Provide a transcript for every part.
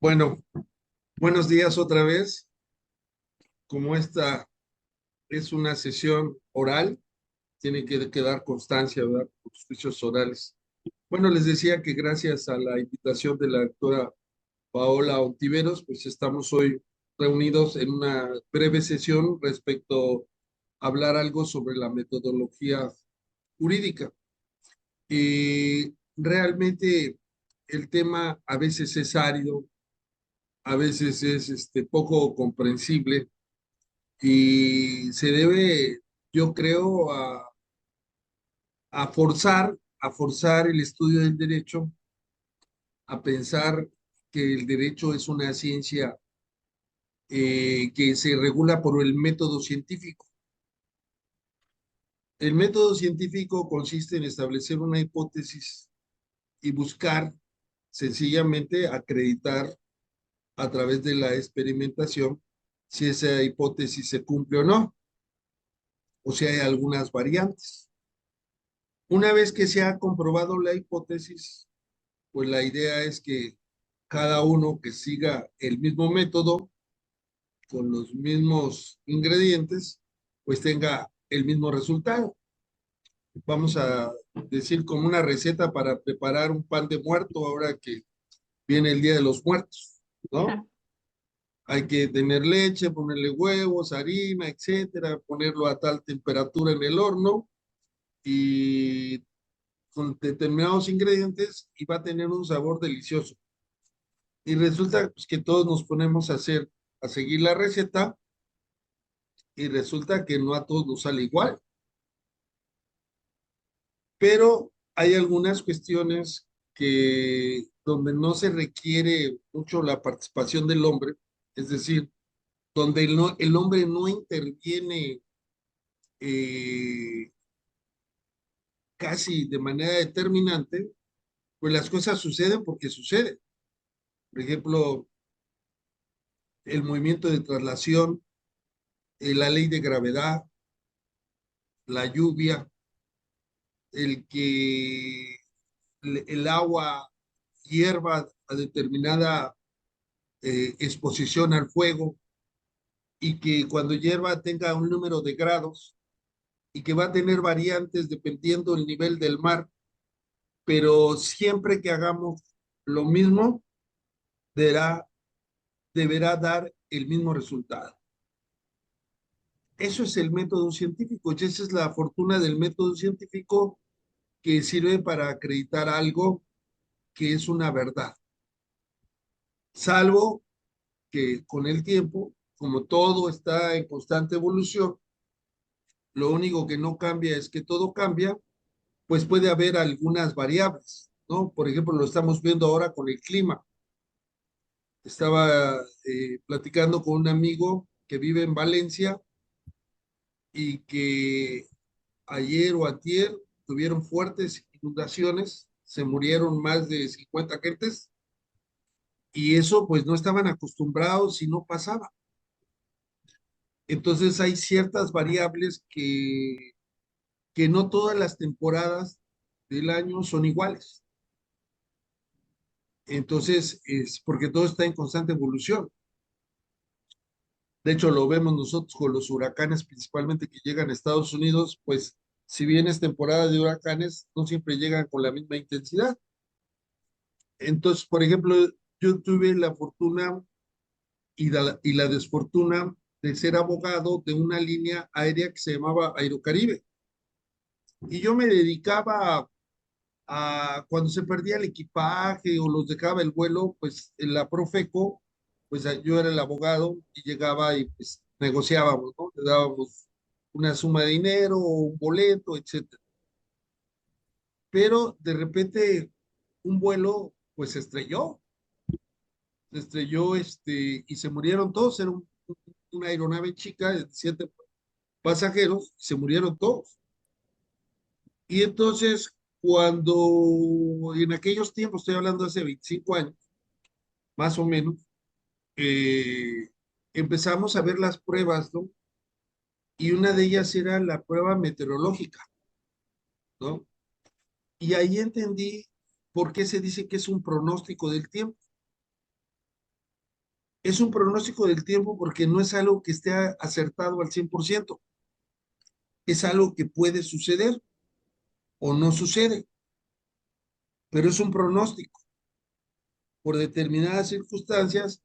Bueno, buenos días otra vez. Como esta es una sesión oral, tiene que quedar constancia, ¿verdad? Por los juicios orales. Bueno, les decía que gracias a la invitación de la doctora Paola Ontiveros, pues estamos hoy reunidos en una breve sesión respecto a hablar algo sobre la metodología jurídica. Realmente el tema a veces es árido, a veces es poco comprensible y se debe, yo creo, a forzar el estudio del derecho, a pensar que el derecho es una ciencia que se regula por el método científico. El método científico consiste en establecer una hipótesis y buscar sencillamente acreditar a través de la experimentación si esa hipótesis se cumple o no, o si hay algunas variantes. Una vez que se ha comprobado la hipótesis, pues la idea es que cada uno que siga el mismo método con los mismos ingredientes, pues tenga el mismo resultado. Vamos a decir como una receta para preparar un pan de muerto ahora que viene el Día de los Muertos, ¿no? Hay que tener leche, ponerle huevos, harina, etcétera, ponerlo a tal temperatura en el horno y con determinados ingredientes y va a tener un sabor delicioso. Y resulta pues, que todos nos ponemos a seguir la receta y resulta que no a todos nos sale igual. Pero hay algunas cuestiones que donde no se requiere mucho la participación del hombre, es decir, donde el hombre no interviene eh, casi de manera determinante, pues las cosas suceden porque suceden. Por ejemplo, el movimiento de traslación, la ley de gravedad, la lluvia, el que el agua hierva a determinada exposición al fuego y que cuando hierva tenga un número de grados y que va a tener variantes dependiendo del nivel del mar, pero siempre que hagamos lo mismo, deberá, deberá dar el mismo resultado. Eso es el método científico y esa es la fortuna del método científico que sirve para acreditar algo que es una verdad, salvo que con el tiempo, como todo está en constante evolución, lo único que no cambia es que todo cambia, pues puede haber algunas variables, ¿no? Por ejemplo, lo estamos viendo ahora con el clima. Estaba platicando con un amigo que vive en Valencia y que ayer o antier tuvieron fuertes inundaciones, se murieron más de 50 gentes y eso pues no estaban acostumbrados y no pasaba. Entonces hay ciertas variables que no todas las temporadas del año son iguales. Entonces, es porque todo está en constante evolución. De hecho, lo vemos nosotros con los huracanes, principalmente que llegan a Estados Unidos, pues si bien es temporada de huracanes, no siempre llegan con la misma intensidad. Entonces, por ejemplo, yo tuve la fortuna y la desfortuna de ser abogado de una línea aérea que se llamaba Aerocaribe. Y yo me dedicaba cuando se perdía el equipaje o los dejaba el vuelo, pues en la Profeco, pues yo era el abogado y llegaba y pues negociábamos, ¿no? Le dábamos una suma de dinero, un boleto, etcétera. Pero de repente un vuelo pues se estrelló y se murieron todos, era una aeronave chica de 7 pasajeros, y se murieron todos. Y entonces, cuando en aquellos tiempos, estoy hablando hace 25 años, más o menos, eh, empezamos a ver las pruebas, ¿no? Y una de ellas era la prueba meteorológica, ¿no? Y ahí entendí por qué se dice que es un pronóstico del tiempo. Es un pronóstico del tiempo porque no es algo que esté acertado al 100%. Es algo que puede suceder o no sucede, pero es un pronóstico por determinadas circunstancias.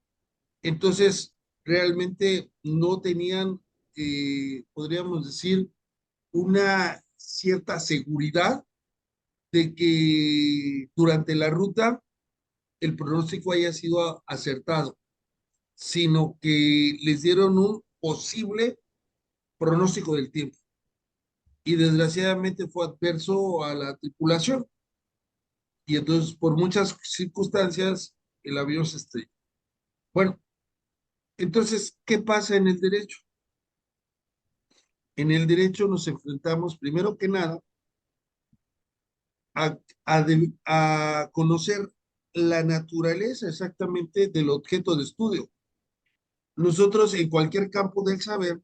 Entonces, realmente no tenían, podríamos decir, una cierta seguridad de que durante la ruta el pronóstico haya sido acertado, sino que les dieron un posible pronóstico del tiempo y desgraciadamente fue adverso a la tripulación y entonces por muchas circunstancias el avión se estrelló. Bueno, entonces, ¿qué pasa en el derecho? En el derecho nos enfrentamos primero que nada a, a conocer la naturaleza exactamente del objeto de estudio. Nosotros en cualquier campo del saber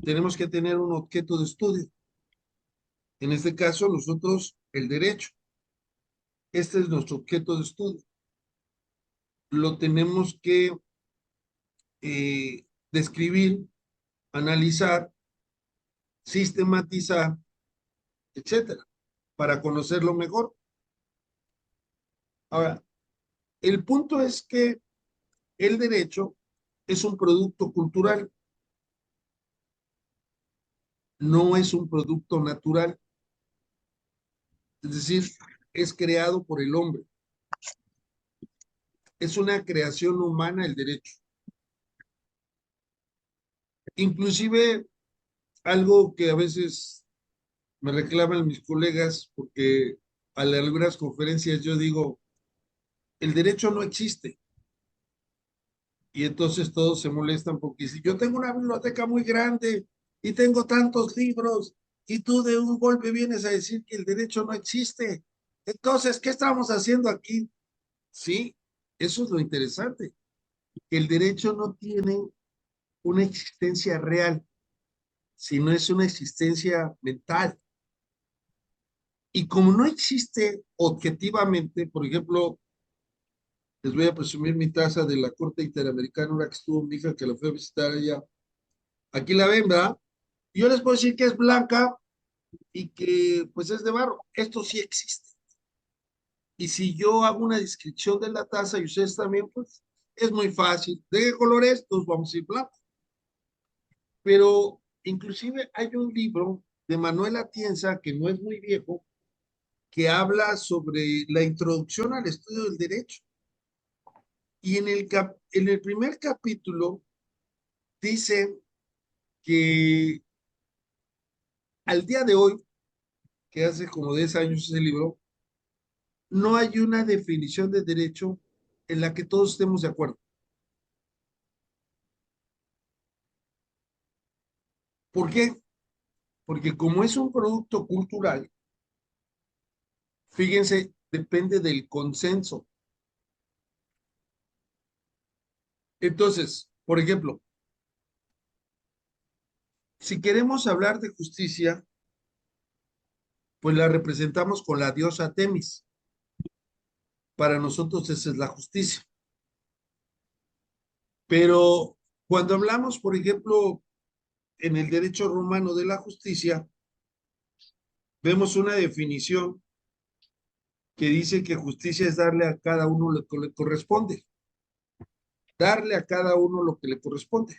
tenemos que tener un objeto de estudio. En este caso, nosotros el derecho. Este es nuestro objeto de estudio. Lo tenemos que describir, analizar, sistematizar, etcétera, para conocerlo mejor. Ahora, el punto es que el derecho es un producto cultural, no es un producto natural, es decir, es creado por el hombre. Es una creación humana el derecho. Inclusive algo que a veces me reclaman mis colegas, porque a algunas conferencias yo digo, el derecho no existe. Y entonces todos se molestan porque si yo tengo una biblioteca muy grande y tengo tantos libros y tú de un golpe vienes a decir que el derecho no existe, entonces, ¿qué estamos haciendo aquí? Sí, eso es lo interesante, que el derecho no tiene una existencia real, sino es una existencia mental. Y como no existe objetivamente, por ejemplo, les voy a presumir mi taza de la Corte Interamericana, una que estuvo mi hija que la fue a visitar allá. Aquí la ven, ¿verdad? Y yo les puedo decir que es blanca y que pues es de barro. Esto sí existe. Y si yo hago una descripción de la taza y ustedes también, pues es muy fácil. ¿De qué color es? Pues vamos a ir blanco. Pero inclusive hay un libro de Manuel Atienza, que no es muy viejo, que habla sobre la introducción al estudio del derecho. Y en el primer capítulo dice que al día de hoy, que hace como 10 años ese libro, no hay una definición de derecho en la que todos estemos de acuerdo. ¿Por qué? Porque como es un producto cultural, fíjense, depende del consenso. Entonces, por ejemplo, si queremos hablar de justicia, pues la representamos con la diosa Temis. Para nosotros esa es la justicia. Pero cuando hablamos, por ejemplo, en el derecho romano de la justicia, vemos una definición que dice que justicia es darle a cada uno lo que le corresponde, darle a cada uno lo que le corresponde.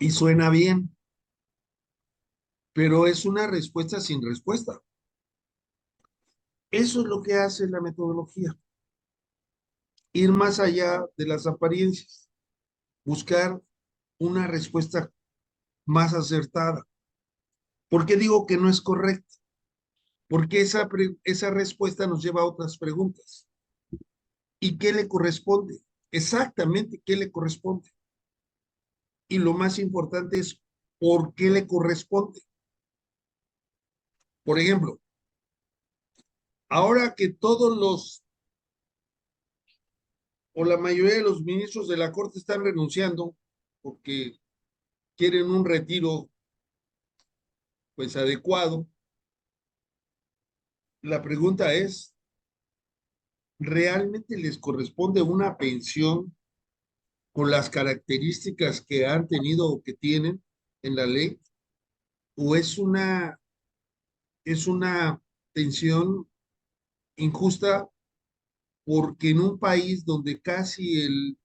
Y suena bien, pero es una respuesta sin respuesta. Eso es lo que hace la metodología, ir más allá de las apariencias, buscar una respuesta más acertada. ¿Por qué digo que no es correcta? Porque esa respuesta nos lleva a otras preguntas. ¿Y qué le corresponde? Exactamente, ¿qué le corresponde? Y lo más importante es, ¿por qué le corresponde? Por ejemplo, ahora que todos los, o la mayoría de los ministros de la Corte están renunciando porque quieren un retiro, pues adecuado, la pregunta es, ¿realmente les corresponde una pensión con las características que han tenido o que tienen en la ley? ¿O es una pensión injusta porque en un país donde casi el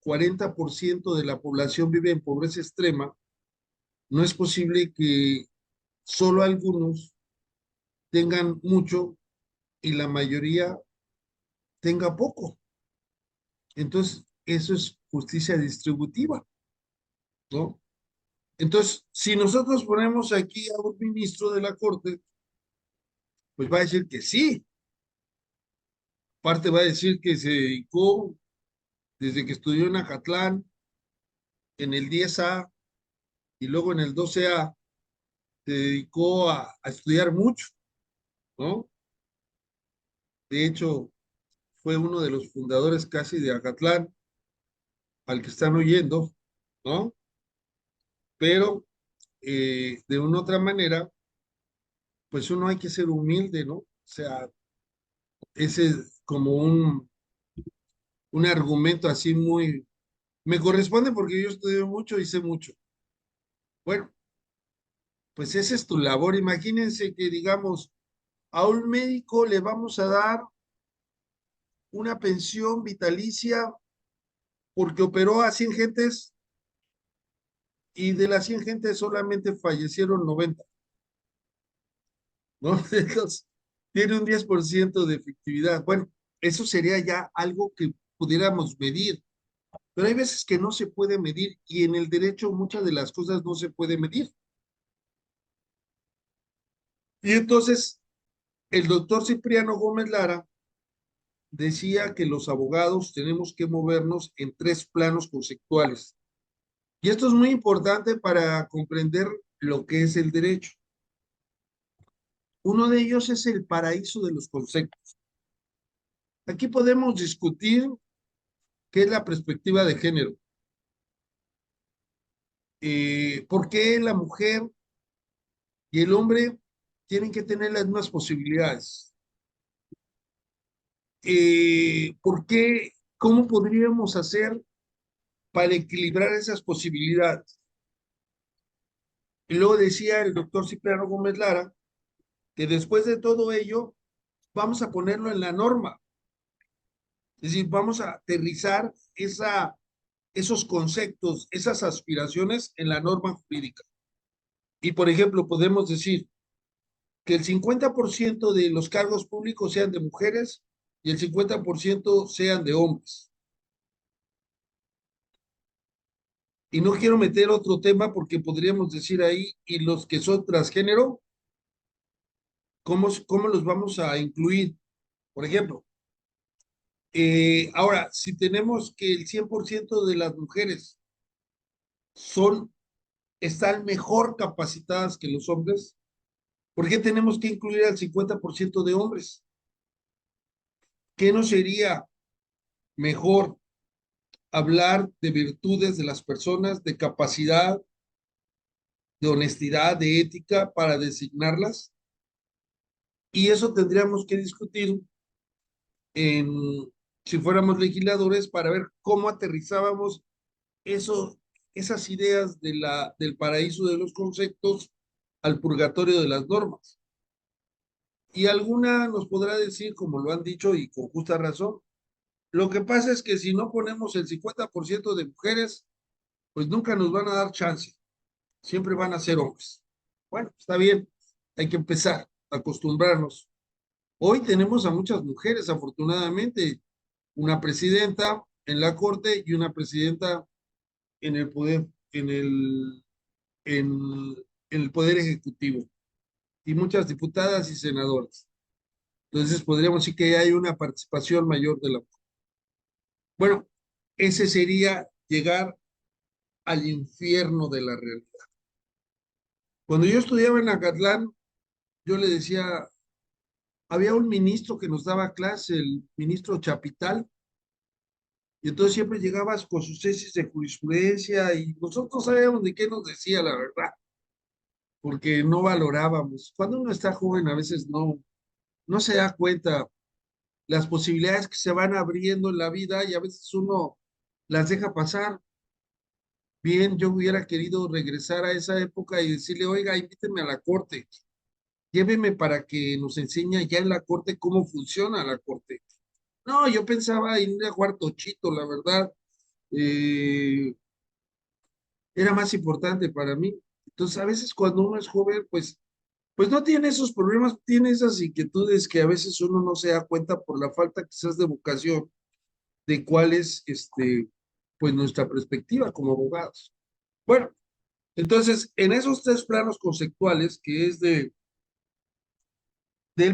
40% de la población vive en pobreza extrema, no es posible que solo algunos tengan mucho y la mayoría tenga poco? Entonces, eso es justicia distributiva, ¿no? Entonces, si nosotros ponemos aquí a un ministro de la Corte, pues va a decir que sí. Aparte va a decir que se dedicó desde que estudió en Acatlán, en el 10A y luego en el 12A, se dedicó a estudiar mucho, ¿no? De hecho, fue uno de los fundadores casi de Acatlán, al que están oyendo, ¿no? Pero de una otra manera, pues uno hay que ser humilde, ¿no? O sea, ese es como un argumento así muy, me corresponde porque yo estudié mucho y sé mucho. Bueno, pues esa es tu labor. Imagínense que digamos, a un médico le vamos a dar una pensión vitalicia porque operó a 100 gentes y de las 100 gentes solamente fallecieron 90, ¿no? Entonces, tiene un 10% de efectividad. Bueno, eso sería ya algo que pudiéramos medir, pero hay veces que no se puede medir y en el derecho muchas de las cosas no se puede medir. Y entonces, el doctor Cipriano Gómez Lara decía que los abogados tenemos que movernos en tres planos conceptuales. Y esto es muy importante para comprender lo que es el derecho. Uno de ellos es el paraíso de los conceptos. Aquí podemos discutir qué es la perspectiva de género. ¿Por qué la mujer y el hombre tienen que tener las mismas posibilidades? ¿Por qué? ¿Cómo podríamos hacer para equilibrar esas posibilidades? Y luego decía el doctor Cipriano Gómez Lara que después de todo ello vamos a ponerlo en la norma. Es decir, vamos a aterrizar esos conceptos, esas aspiraciones en la norma jurídica. Y, por ejemplo, podemos decir que el 50% de los cargos públicos sean de mujeres y el 50% sean de hombres. Y no quiero meter otro tema porque podríamos decir ahí, y los que son transgénero, ¿cómo los vamos a incluir? Por ejemplo, ahora, si tenemos que el 100% de las mujeres son, están mejor capacitadas que los hombres, ¿por qué tenemos que incluir al 50% de hombres? ¿Qué no sería mejor hablar de virtudes de las personas, de capacidad, de honestidad, de ética para designarlas? Y eso tendríamos que discutir en, si fuéramos legisladores para ver cómo aterrizábamos eso, esas ideas del paraíso de los conceptos al purgatorio de las normas. Y alguna nos podrá decir, como lo han dicho y con justa razón, lo que pasa es que si no ponemos el 50% de mujeres, pues nunca nos van a dar chance, siempre van a ser hombres. Bueno, está bien, hay que empezar a acostumbrarnos. Hoy tenemos a muchas mujeres, afortunadamente, una presidenta en la Corte y una presidenta en el poder, en, en el poder ejecutivo, y muchas diputadas y senadoras. Entonces podríamos decir que hay una participación mayor de la mujer. Bueno, ese sería llegar al infierno de la realidad. Cuando yo estudiaba en Acatlán, yo le decía, había un ministro que nos daba clase, el ministro Chapital, y entonces siempre llegabas con sus tesis de jurisprudencia y nosotros sabíamos de qué nos decía la verdad, porque no valorábamos. Cuando uno está joven a veces no se da cuenta las posibilidades que se van abriendo en la vida y a veces uno las deja pasar. Bien, yo hubiera querido regresar a esa época y decirle, oiga, invíteme a la corte, lléveme para que nos enseñe ya en la corte cómo funciona la corte. No, yo pensaba en ir a jugar tochito, la verdad, eh, era más importante para mí. Entonces, a veces cuando uno es joven, pues no tiene esos problemas, tiene esas inquietudes que a veces uno no se da cuenta por la falta quizás de vocación de cuál es, pues nuestra perspectiva como abogados. Bueno, entonces, en esos tres planos conceptuales, que es del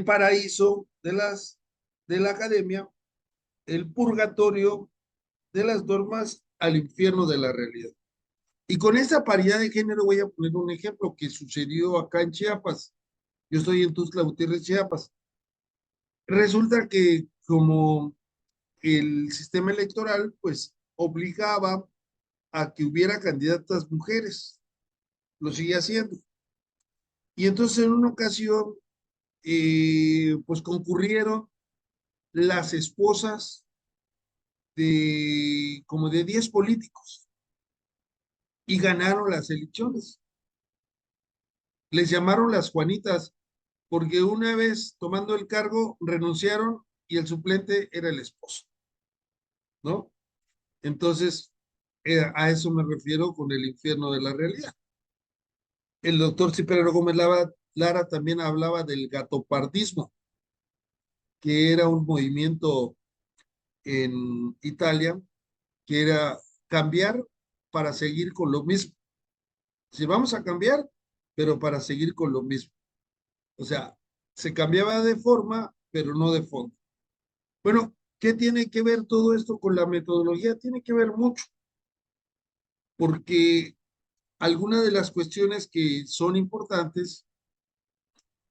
paraíso, de la academia, el purgatorio de las normas al infierno de la realidad. Y con esta paridad de género voy a poner un ejemplo que sucedió acá en Chiapas. Yo estoy en Tuxtla Gutiérrez, Chiapas. Resulta que como el sistema electoral, pues obligaba a que hubiera candidatas mujeres, lo sigue haciendo. Y entonces en una ocasión, pues concurrieron las esposas de como de 10 políticos y ganaron las elecciones. Les llamaron las Juanitas porque una vez tomando el cargo renunciaron y el suplente era el esposo, ¿no? Entonces, a eso me refiero con el infierno de la realidad. El doctor Cipriano Gómez Lara también hablaba del gatopardismo, que era un movimiento en Italia, que era cambiar para seguir con lo mismo. Si vamos a cambiar, pero para seguir con lo mismo. O sea, se cambiaba de forma, pero no de fondo. Bueno, ¿qué tiene que ver todo esto con la metodología? Tiene que ver mucho, porque algunas de las cuestiones que son importantes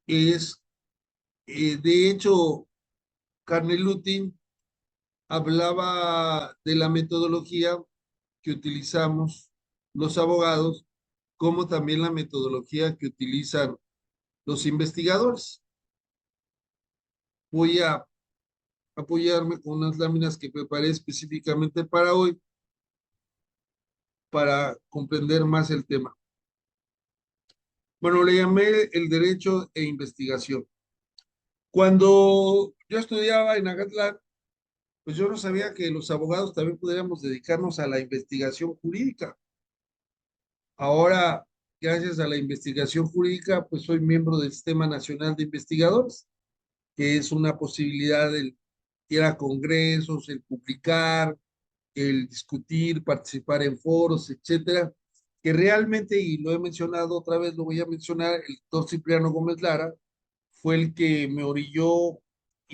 es, de hecho, Carneluti hablaba de la metodología que utilizamos los abogados, como también la metodología que utilizan los investigadores. Voy a apoyarme con unas láminas que preparé específicamente para hoy para comprender más el tema. Bueno, le llamé el derecho e investigación. Cuando yo estudiaba en Agatlán, pues yo no sabía que los abogados también podríamos dedicarnos a la investigación jurídica. Ahora, gracias a la investigación jurídica, pues soy miembro del Sistema Nacional de Investigadores, que es una posibilidad el ir a congresos, el publicar, el discutir, participar en foros, etcétera, que realmente, y lo he mencionado otra vez, lo voy a mencionar, el doctor Cipriano Gómez Lara fue el que me orilló,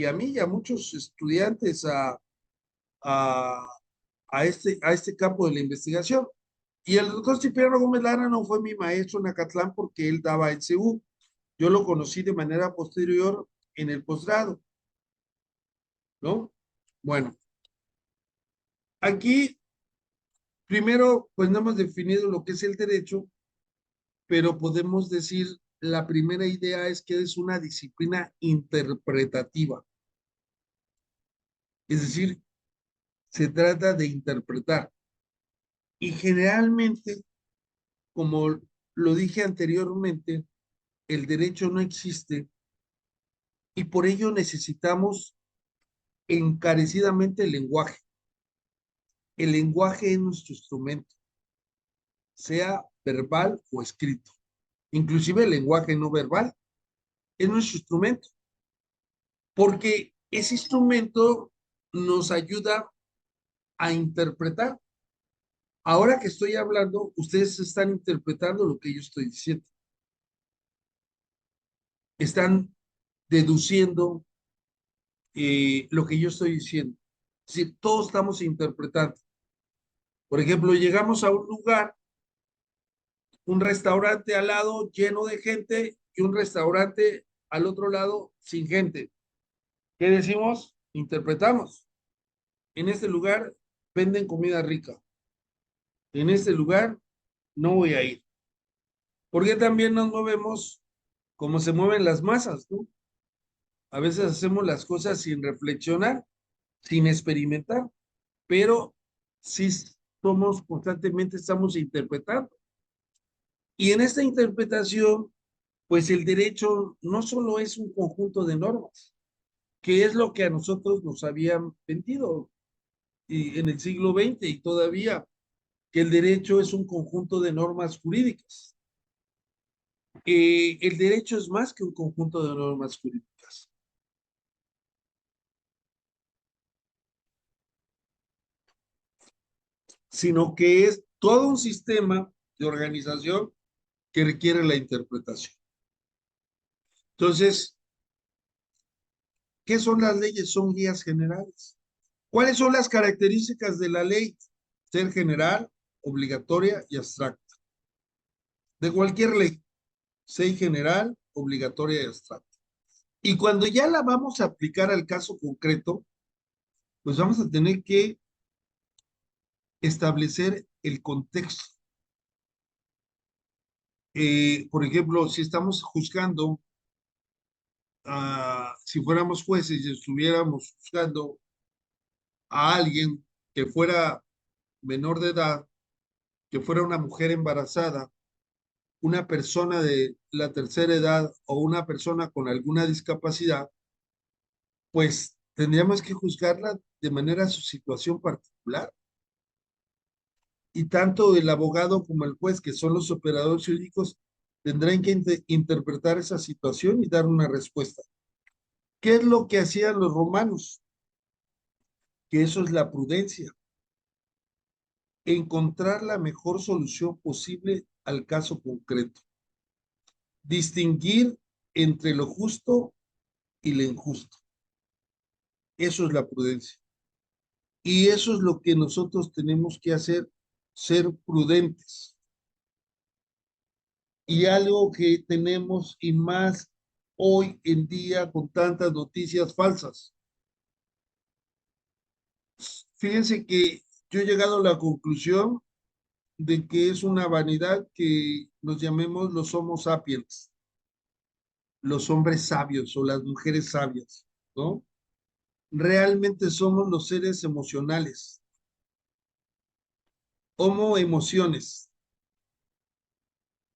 y a mí y a muchos estudiantes, a, a este campo de la investigación. Y el doctor Cipriano Gómez Lara no fue mi maestro en Acatlán porque él daba en CEU. Yo lo conocí de manera posterior en el posgrado, ¿no? Bueno, aquí primero, pues no hemos definido lo que es el derecho, pero podemos decir, la primera idea es que es una disciplina interpretativa, es decir, se trata de interpretar. Y generalmente, como lo dije anteriormente, el derecho no existe y por ello necesitamos encarecidamente el lenguaje. El lenguaje es nuestro instrumento, sea verbal o escrito. Inclusive el lenguaje no verbal es nuestro instrumento, porque ese instrumento nos ayuda a interpretar. Ahora que estoy hablando, ustedes están interpretando lo que yo estoy diciendo. Están deduciendo lo que yo estoy diciendo. Es decir, todos estamos interpretando. Por ejemplo, llegamos a un lugar, un restaurante al lado lleno de gente y un restaurante al otro lado sin gente. ¿Qué decimos? Interpretamos. En este lugar venden comida rica. En este lugar no voy a ir. Porque también nos movemos como se mueven las masas, ¿no? A veces hacemos las cosas sin reflexionar, sin experimentar, pero sí somos constantemente, estamos interpretando. Y en esta interpretación, pues el derecho no solo es un conjunto de normas, que es lo que a nosotros nos habían vendido y en el siglo XX y todavía, que el derecho es un conjunto de normas jurídicas. El derecho es más que un conjunto de normas jurídicas, sino que es todo un sistema de organización que requiere la interpretación. Entonces, ¿qué son las leyes? Son guías generales. ¿Cuáles son las características de la ley? Ser general, obligatoria y abstracta. De cualquier ley, ser general, obligatoria y abstracta. Y cuando ya la vamos a aplicar al caso concreto, pues vamos a tener que establecer el contexto. Por ejemplo, si estamos juzgando, si fuéramos jueces y estuviéramos juzgando a alguien que fuera menor de edad, que fuera una mujer embarazada, una persona de la tercera edad o una persona con alguna discapacidad, pues tendríamos que juzgarla de manera a su situación particular. Y tanto el abogado como el juez, que son los operadores jurídicos, tendrán que interpretar esa situación y dar una respuesta. ¿Qué es lo que hacían los romanos? Que eso es la prudencia, encontrar la mejor solución posible al caso concreto, distinguir entre lo justo y lo injusto. Eso es la prudencia. Y eso es lo que nosotros tenemos que hacer, ser prudentes. Y algo que tenemos y más hoy en día con tantas noticias falsas. Fíjense que yo he llegado a la conclusión de que es una vanidad que nos llamemos los Homo sapiens, los hombres sabios o las mujeres sabias, ¿no? Realmente somos los seres emocionales, homo emociones,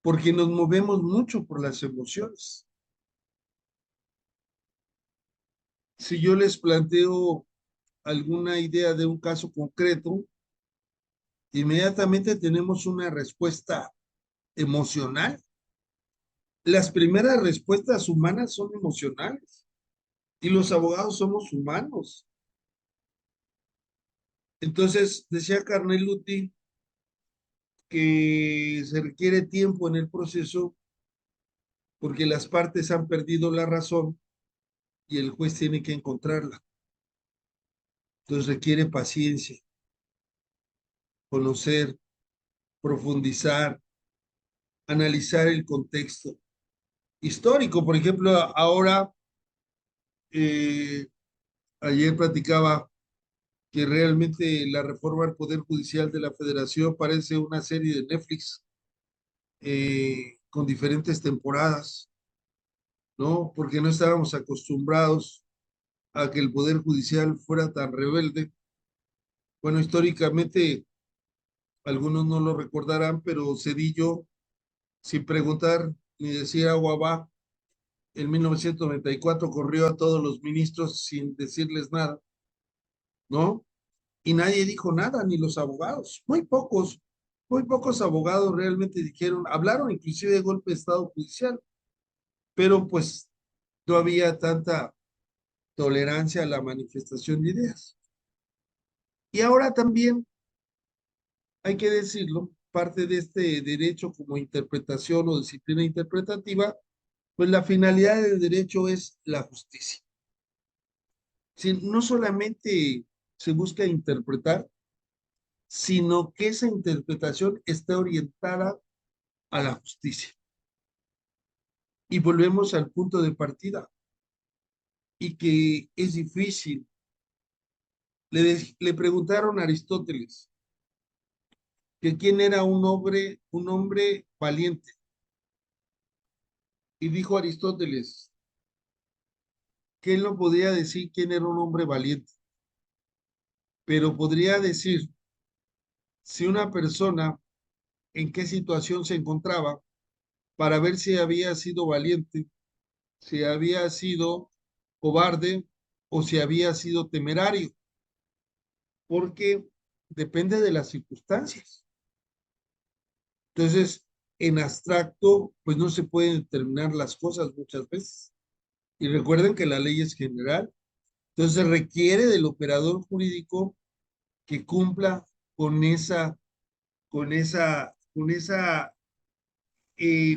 porque nos movemos mucho por las emociones. Si yo les planteo alguna idea de un caso concreto, inmediatamente tenemos una respuesta emocional. Las primeras respuestas humanas son emocionales y los abogados somos humanos. Entonces, decía Carneluti que se requiere tiempo en el proceso porque las partes han perdido la razón y el juez tiene que encontrarla. Entonces requiere paciencia, conocer, profundizar, analizar el contexto histórico. Por ejemplo, ahora, eh, ayer platicaba que realmente la reforma al Poder Judicial de la Federación parece una serie de Netflix con diferentes temporadas, ¿no? Porque no estábamos acostumbrados a que el Poder Judicial fuera tan rebelde. Bueno, históricamente, algunos no lo recordarán, pero Cedillo, sin preguntar ni decir agua va, en 1994 corrió a todos los ministros sin decirles nada, ¿no? Y nadie dijo nada, ni los abogados. Muy pocos abogados realmente dijeron, hablaron inclusive de golpe de Estado judicial, pero pues no había tanta tolerancia a la manifestación de ideas. Y ahora también, hay que decirlo, parte de este derecho como interpretación o disciplina interpretativa, pues la finalidad del derecho es la justicia. Si no solamente se busca interpretar, sino que esa interpretación está orientada a la justicia. Y volvemos al punto de partida, y que es difícil. Le preguntaron a Aristóteles que quién era un hombre valiente. Y dijo Aristóteles, que él no podría decir quién era un hombre valiente, pero podría decir si una persona en qué situación se encontraba para ver si había sido valiente, si había sido cobarde o si había sido temerario, porque depende de las circunstancias. Entonces, en abstracto, pues no se pueden determinar las cosas muchas veces. Y recuerden que la ley es general, entonces requiere del operador jurídico que cumpla con esa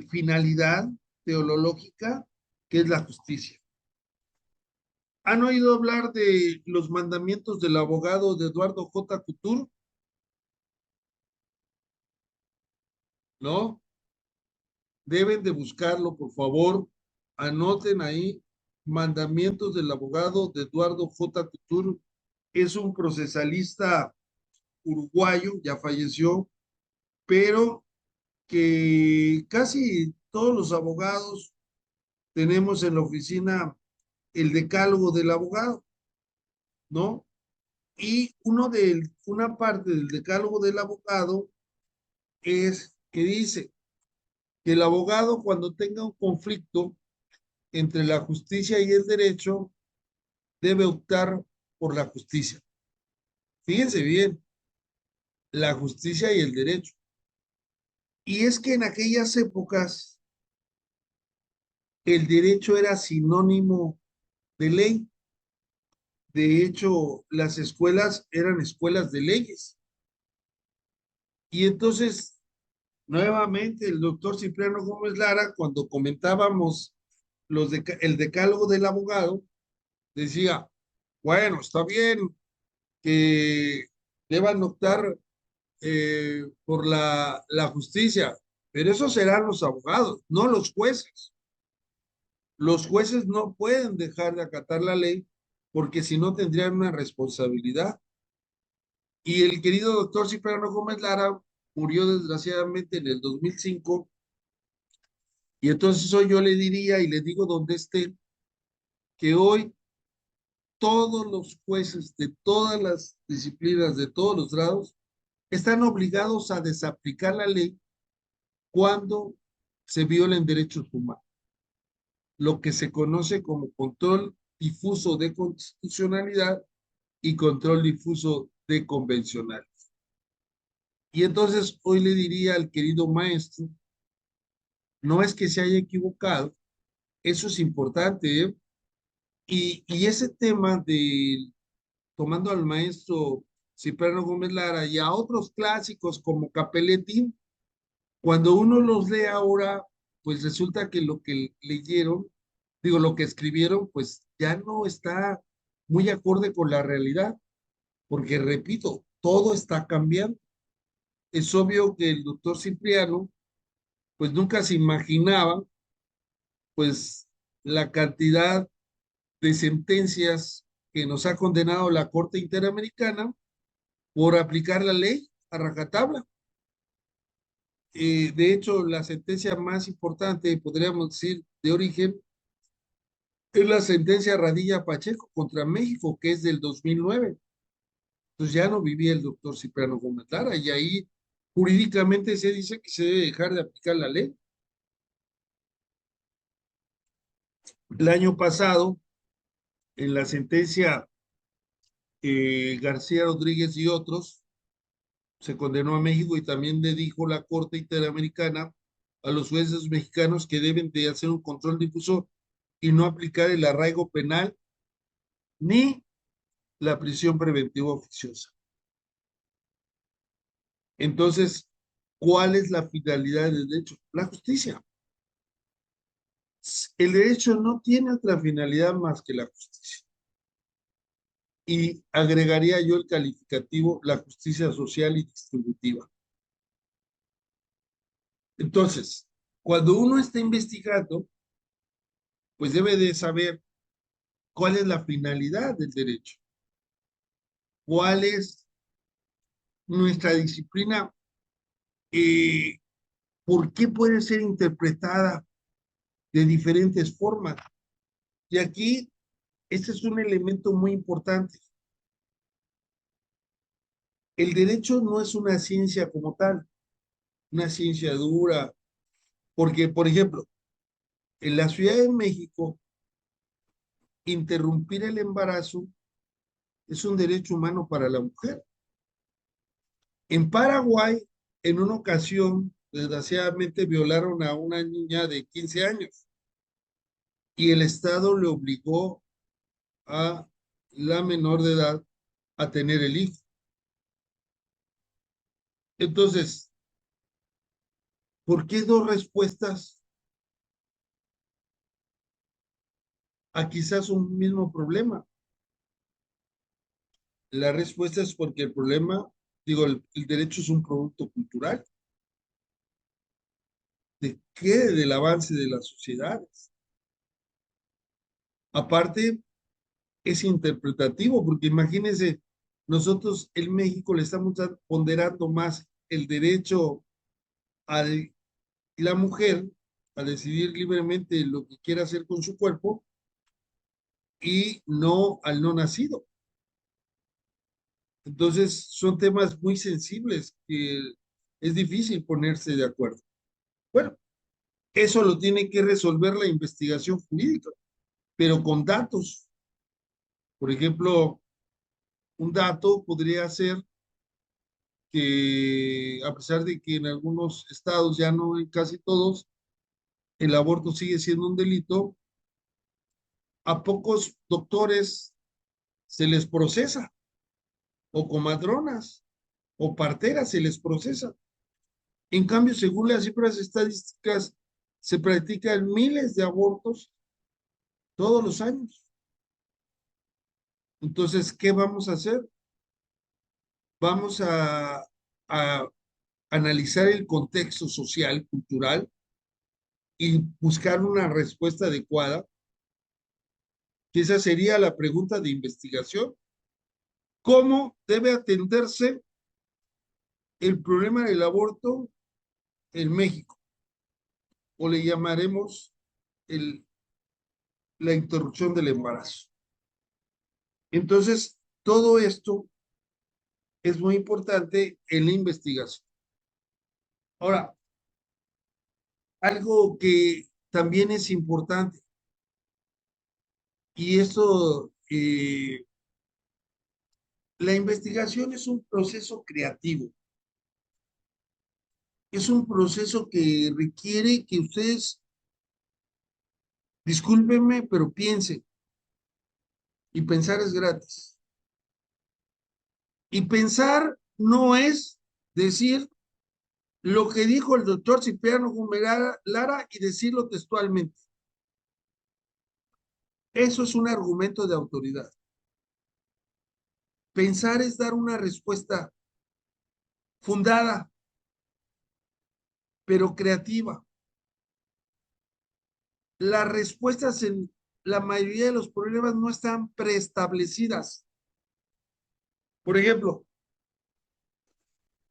finalidad teológica que es la justicia. ¿Han oído hablar de los mandamientos del abogado de Eduardo J. Couture? ¿No? Deben de buscarlo, por favor. Anoten ahí, mandamientos del abogado de Eduardo J. Couture. Es un procesalista uruguayo, ya falleció, pero que casi todos los abogados tenemos en la oficina el decálogo del abogado, ¿no? Y una parte del decálogo del abogado es que dice que el abogado cuando tenga un conflicto entre la justicia y el derecho debe optar por la justicia. Fíjense bien, la justicia y el derecho. Y es que en aquellas épocas el derecho era sinónimo de ley. De hecho, las escuelas eran escuelas de leyes. Y entonces, nuevamente, el doctor Cipriano Gómez Lara, cuando comentábamos el decálogo del abogado, decía, bueno, está bien que deban optar por la justicia, pero esos serán los abogados, no los jueces. Los jueces no pueden dejar de acatar la ley porque si no tendrían una responsabilidad. Y el querido doctor Cipriano Gómez Lara murió desgraciadamente en el 2005 y entonces hoy yo le diría y le digo donde esté que hoy todos los jueces de todas las disciplinas, de todos los grados, están obligados a desaplicar la ley cuando se violen derechos humanos, lo que se conoce como control difuso de constitucionalidad y control difuso de convencional. Y entonces hoy le diría al querido maestro, no es que se haya equivocado, eso es importante, ¿eh? Y ese tema de tomando al maestro Cipriano Gómez Lara y a otros clásicos como Capelletti, cuando uno los lee ahora, pues resulta que lo que leyeron, digo, lo que escribieron, pues ya no está muy acorde con la realidad, porque repito, todo está cambiando. Es obvio que el doctor Cipriano, pues nunca se imaginaba, pues la cantidad de sentencias que nos ha condenado la Corte Interamericana por aplicar la ley a rajatabla. De hecho, la sentencia más importante, podríamos decir, de origen, es la sentencia Radilla Pacheco contra México, que es del 2009. Entonces ya no vivía el doctor Cipriano Gómez Lara y ahí jurídicamente se dice que se debe dejar de aplicar la ley. El año pasado, en la sentencia García Rodríguez y otros, se condenó a México y también le dijo la Corte Interamericana a los jueces mexicanos que deben de hacer un control difuso y no aplicar el arraigo penal ni la prisión preventiva oficiosa. Entonces, ¿cuál es la finalidad del derecho? La justicia. El derecho no tiene otra finalidad más que la justicia. Y agregaría yo el calificativo, la justicia social y distributiva. Entonces, cuando uno está investigando, pues debe de saber cuál es la finalidad del derecho, cuál es nuestra disciplina, eh, por qué puede ser interpretada de diferentes formas. Y aquí Este es un elemento muy importante. El derecho no es una ciencia como tal, una ciencia dura, porque, por ejemplo, en la Ciudad de México, interrumpir el embarazo es un derecho humano para la mujer. En Paraguay, en una ocasión, desgraciadamente violaron a una niña de 15 años y el Estado le obligó a la menor de edad a tener el hijo. Entonces, ¿por qué dos respuestas a quizás un mismo problema? La respuesta es porque el problema, digo, el derecho es un producto cultural. ¿De qué? Del avance de las sociedades. Aparte, es interpretativo, porque imagínense, nosotros en México le estamos ponderando más el derecho a la mujer a decidir libremente lo que quiera hacer con su cuerpo y no al no nacido. Entonces, son temas muy sensibles que es difícil ponerse de acuerdo. Bueno, eso lo tiene que resolver la investigación jurídica, pero con datos. Por ejemplo, un dato podría ser que a pesar de que en algunos estados, ya no en casi todos, el aborto sigue siendo un delito, a pocos doctores se les procesa, o comadronas, o parteras se les procesa. En cambio, según las cifras estadísticas, se practican miles de abortos todos los años. Entonces, ¿qué vamos a hacer? Vamos a analizar el contexto social, cultural y buscar una respuesta adecuada, que esa sería la pregunta de investigación. ¿Cómo debe atenderse el problema del aborto en México? O le llamaremos el, la interrupción del embarazo. Entonces, todo esto es muy importante en la investigación. Ahora, algo que también es importante, y esto, la investigación es un proceso creativo, es un proceso que requiere que ustedes, discúlpenme, pero piensen, y pensar es gratis. Y pensar no es decir lo que dijo el doctor Cipriano Lara y decirlo textualmente. Eso es un argumento de autoridad. Pensar es dar una respuesta fundada, pero creativa. Las respuestas en la mayoría de los problemas no están preestablecidas. Por ejemplo,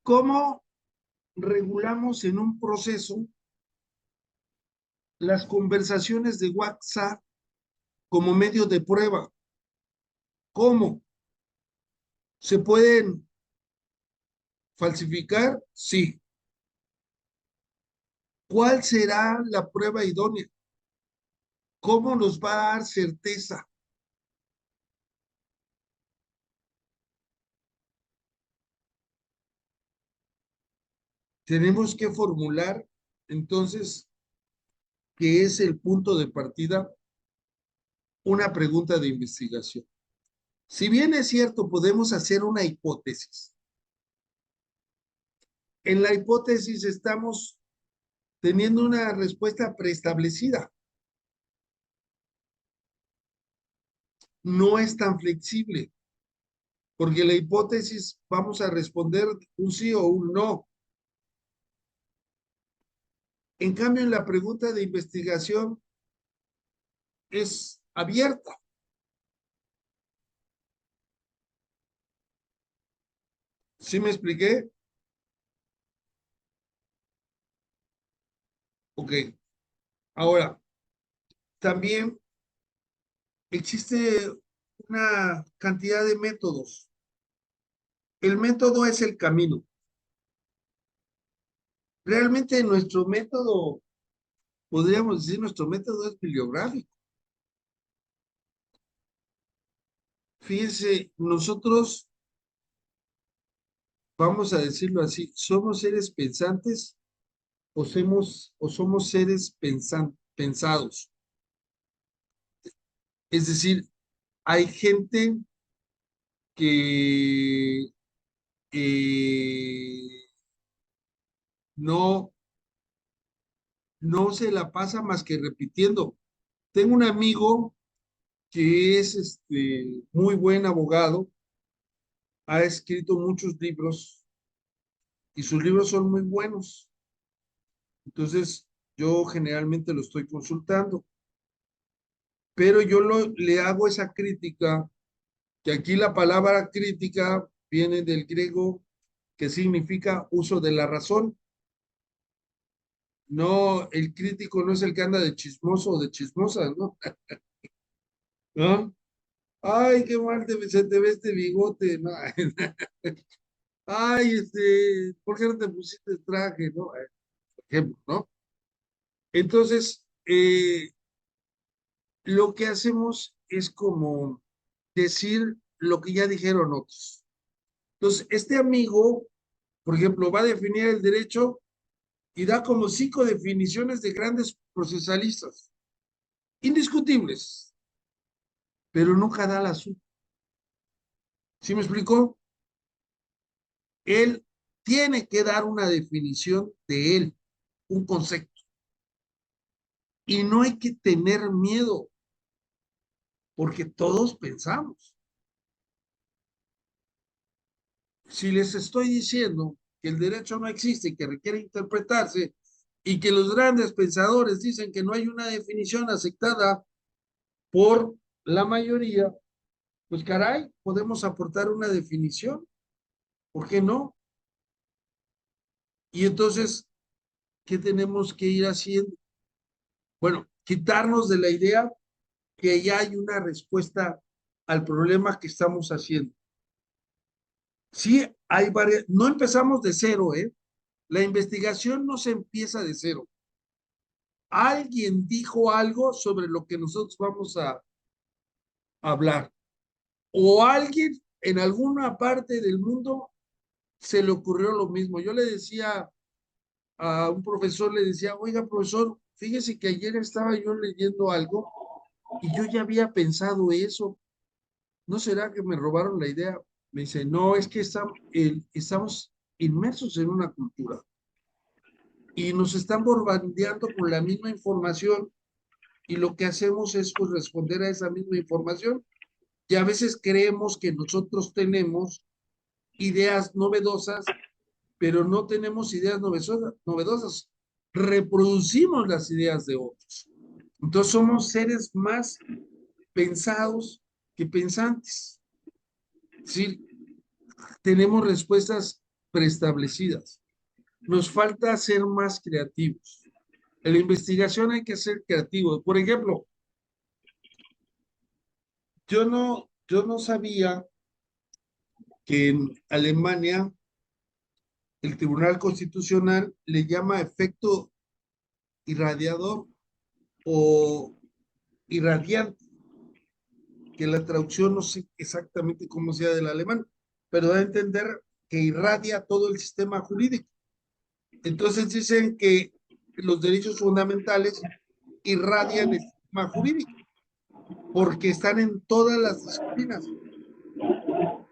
¿cómo regulamos en un proceso las conversaciones de WhatsApp como medio de prueba? ¿Cómo? ¿Se pueden falsificar? Sí. ¿Cuál será la prueba idónea? ¿Cómo nos va a dar certeza? Tenemos que formular entonces, ¿qué es el punto de partida? Una pregunta de investigación. Si bien es cierto, podemos hacer una hipótesis. En la hipótesis estamos teniendo una respuesta preestablecida. No es tan flexible, porque la hipótesis vamos a responder un sí o un no. En cambio, en la pregunta de investigación es abierta. ¿Sí me expliqué? Ok. Ahora, también existe una cantidad de métodos. El método es el camino. Realmente nuestro método, podríamos decir, nuestro método es bibliográfico. Fíjense, nosotros, vamos a decirlo así, somos seres pensantes o somos seres pensados. Es decir, hay gente que no, no se la pasa más que repitiendo. Tengo un amigo que es muy buen abogado, ha escrito muchos libros y sus libros son muy buenos. Entonces, yo generalmente lo estoy consultando, pero le hago esa crítica, que aquí la palabra crítica viene del griego que significa uso de la razón. No, el crítico no es el que anda de chismoso o de chismosa, ¿no? ¿No? Ay, qué mal se te ve este bigote, ¿no? Ay, ¿por qué no te pusiste traje, no? Por ejemplo, ¿no? Entonces, lo que hacemos es como decir lo que ya dijeron otros. Entonces, este amigo, por ejemplo, va a definir el derecho y da como 5 definiciones de grandes procesalistas, indiscutibles, pero nunca da la suya. ¿Sí me explicó? Él tiene que dar una definición de él, un concepto. Y no hay que tener miedo, porque todos pensamos. Si les estoy diciendo que el derecho no existe y que requiere interpretarse, y que los grandes pensadores dicen que no hay una definición aceptada por la mayoría, pues caray, podemos aportar una definición, ¿por qué no? Y entonces, ¿qué tenemos que ir haciendo? Bueno, quitarnos de la idea que ya hay una respuesta al problema que estamos haciendo. Sí, hay varias, no empezamos de cero, ¿eh? La investigación no se empieza de cero. Alguien dijo algo sobre lo que nosotros vamos a hablar, o alguien en alguna parte del mundo se le ocurrió lo mismo. Yo le decía a un profesor, le decía, oiga, profesor, fíjese que ayer estaba yo leyendo algo y yo ya había pensado eso. ¿No será que me robaron la idea? Me dice, no, es que estamos inmersos en una cultura y nos están bombardeando con la misma información y lo que hacemos es pues, responder a esa misma información y a veces creemos que nosotros tenemos ideas novedosas, pero no tenemos ideas novedosas. Reproducimos las ideas de otros. Entonces somos seres más pensados que pensantes. Es decir, tenemos respuestas preestablecidas. Nos falta ser más creativos. En la investigación hay que ser creativos. Por ejemplo, yo no sabía que en Alemania el Tribunal Constitucional le llama efecto irradiador o irradiante, que la traducción no sé exactamente cómo sea del alemán, pero da a entender que irradia todo el sistema jurídico. Entonces dicen que los derechos fundamentales irradian el sistema jurídico porque están en todas las disciplinas.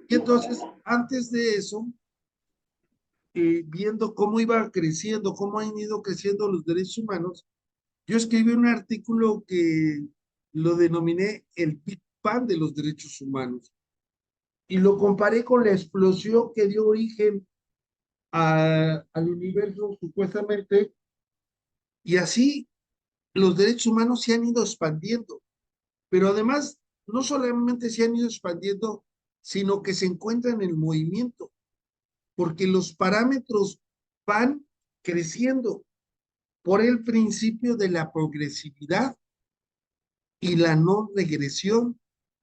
Y entonces, antes de eso, viendo cómo iba creciendo, cómo han ido creciendo los derechos humanos, yo escribí un artículo que lo denominé el Big Bang de los derechos humanos y lo comparé con la explosión que dio origen al universo supuestamente, y así los derechos humanos se han ido expandiendo, pero además no solamente se han ido expandiendo, sino que se encuentran en movimiento, porque los parámetros van creciendo por el principio de la progresividad. y la no regresión.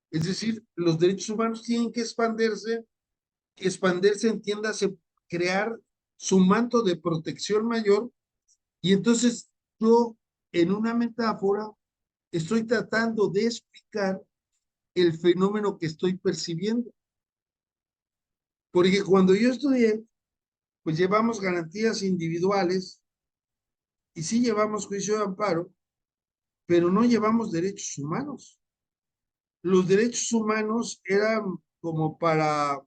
Es decir, los derechos humanos tienen que expandirse, entiéndase, crear su manto de protección mayor. Y entonces yo, en una metáfora, estoy tratando de explicar el fenómeno que estoy percibiendo. Porque cuando yo estudié, pues llevamos garantías individuales y sí llevamos juicio de amparo, pero no llevamos derechos humanos. Los derechos humanos eran como para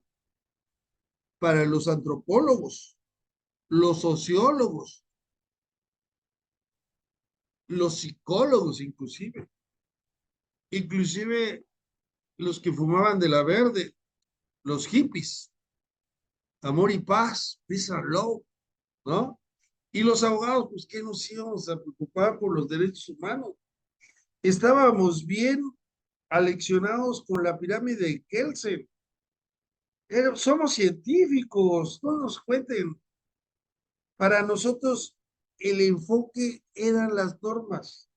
los antropólogos, los sociólogos, los psicólogos inclusive los que fumaban de la verde, los hippies, amor y paz, peace and love, ¿no? Y los abogados, pues, ¿qué nos íbamos a preocupar por los derechos humanos? Estábamos bien aleccionados con la pirámide de Kelsen. Somos científicos, no nos cuenten. Para nosotros, el enfoque eran las normas.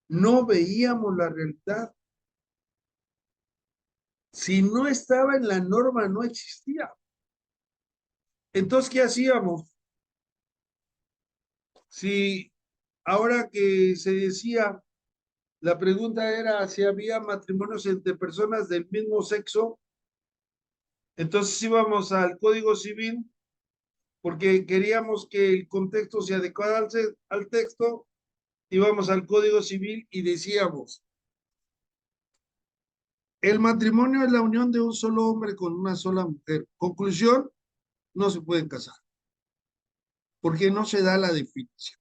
No veíamos la realidad. Si no estaba en la norma, no existía. Entonces, ¿qué hacíamos? Si ahora que se decía, la pregunta era si había matrimonios entre personas del mismo sexo, entonces íbamos al Código Civil porque queríamos que el contexto se adecuara al texto, íbamos al Código Civil y decíamos, el matrimonio es la unión de un solo hombre con una sola mujer. Conclusión, no se pueden casar, porque no se da la definición.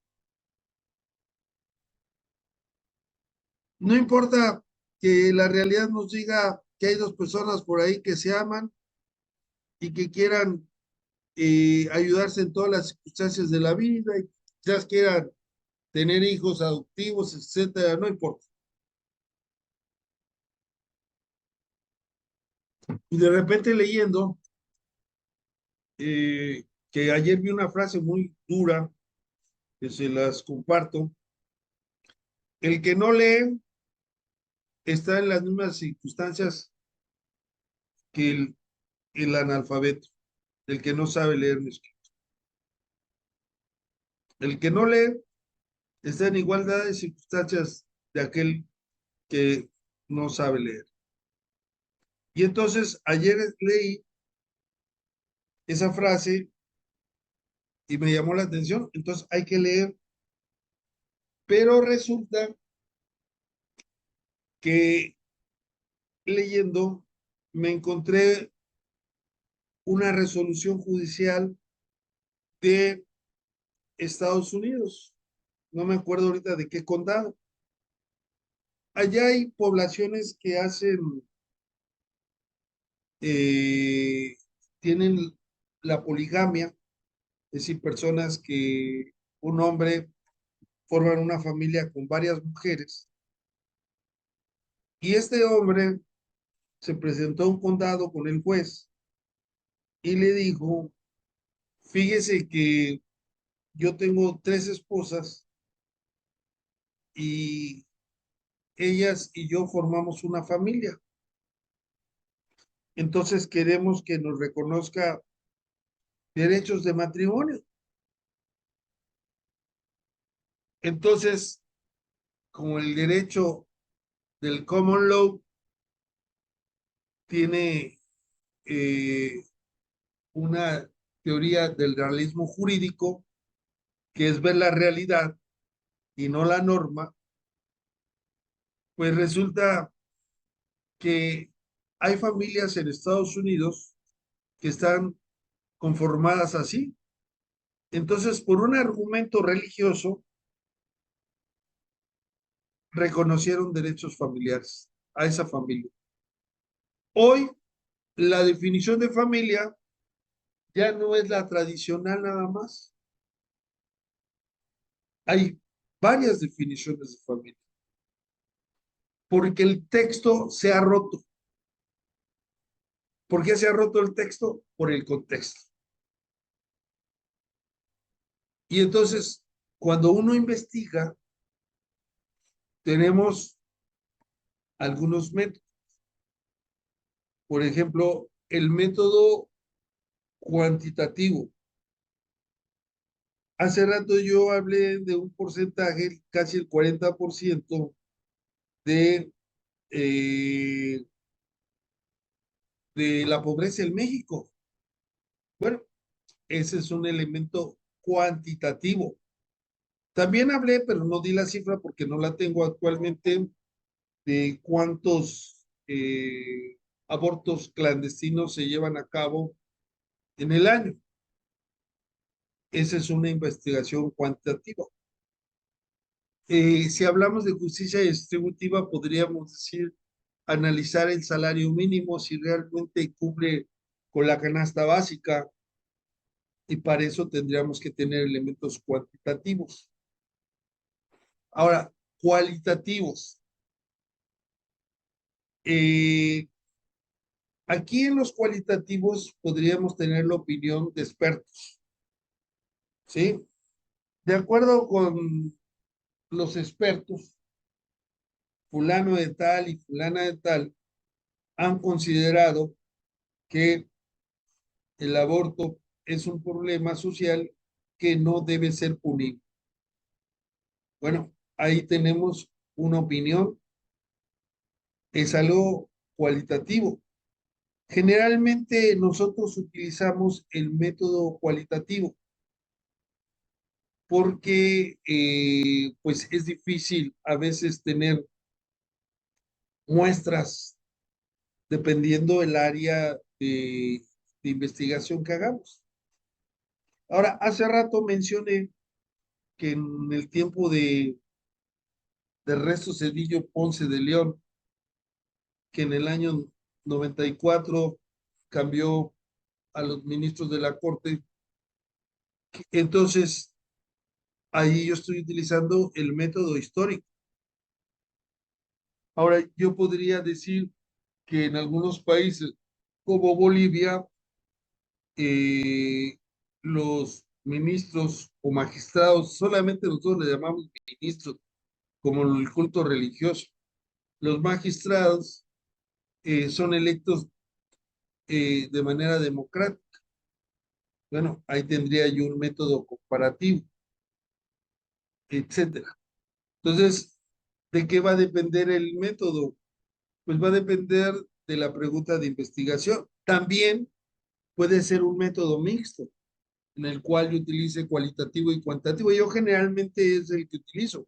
No importa que la realidad nos diga que hay dos personas por ahí que se aman y que quieran ayudarse en todas las circunstancias de la vida y quizás quieran tener hijos adoptivos, etcétera, no importa. Y de repente leyendo, que ayer vi una frase muy dura, que se las comparto, el que no lee está en las mismas circunstancias que el analfabeto, el que no sabe leer ni escribir. El que no lee está en igualdad de circunstancias de aquel que no sabe leer. Y entonces ayer leí esa frase y me llamó la atención, entonces hay que leer, pero resulta que leyendo me encontré una resolución judicial de Estados Unidos, no me acuerdo ahorita de qué condado. Allá hay poblaciones que eh, tienen la poligamia, es decir, personas que un hombre forman una familia con varias mujeres, y este hombre se presentó a un condado con el juez y le dijo, fíjese que yo tengo tres esposas y ellas y yo formamos una familia. Entonces queremos que nos reconozca derechos de matrimonio. Entonces, como el derecho del common law tiene una teoría del realismo jurídico, que es ver la realidad y no la norma, pues resulta que hay familias en Estados Unidos que están conformadas así. Entonces, por un argumento religioso, reconocieron derechos familiares a esa familia. Hoy, la definición de familia ya no es la tradicional nada más. Hay varias definiciones de familia, porque el texto se ha roto. ¿Por qué se ha roto el texto? Por el contexto. Y entonces, cuando uno investiga, tenemos algunos métodos. Por ejemplo, el método cuantitativo. Hace rato yo hablé de un porcentaje, casi el 40% de, eh, de la pobreza en México. Bueno, ese es un elemento cuantitativo. También hablé, pero no di la cifra porque no la tengo actualmente, de cuántos abortos clandestinos se llevan a cabo en el año. Esa es una investigación cuantitativa. Si hablamos de justicia distributiva, podríamos decir, analizar el salario mínimo si realmente cubre con la canasta básica, y para eso tendríamos que tener elementos cuantitativos. Ahora, cualitativos. Eh, Aquí en los cualitativos podríamos tener la opinión de expertos, ¿sí? De acuerdo con los expertos, fulano de tal y fulana de tal han considerado que el aborto es un problema social que no debe ser punido. Bueno, ahí tenemos una opinión, es algo cualitativo. Generalmente nosotros utilizamos el método cualitativo porque pues es difícil a veces tener muestras dependiendo del área de investigación que hagamos. Ahora, hace rato mencioné que en el tiempo de Ernesto Zedillo Ponce de León, que en el año 94 cambió a los ministros de la Corte, entonces ahí yo estoy utilizando el método histórico. Ahora, yo podría decir que en algunos países como Bolivia, los ministros o magistrados, solamente nosotros le llamamos ministros, como el culto religioso, los magistrados son electos de manera democrática. Bueno, ahí tendría yo un método comparativo, etcétera. Entonces, ¿de qué va a depender el método? Pues va a depender de la pregunta de investigación. También puede ser un método mixto, en el cual yo utilice cualitativo y cuantitativo. Yo generalmente es el que utilizo.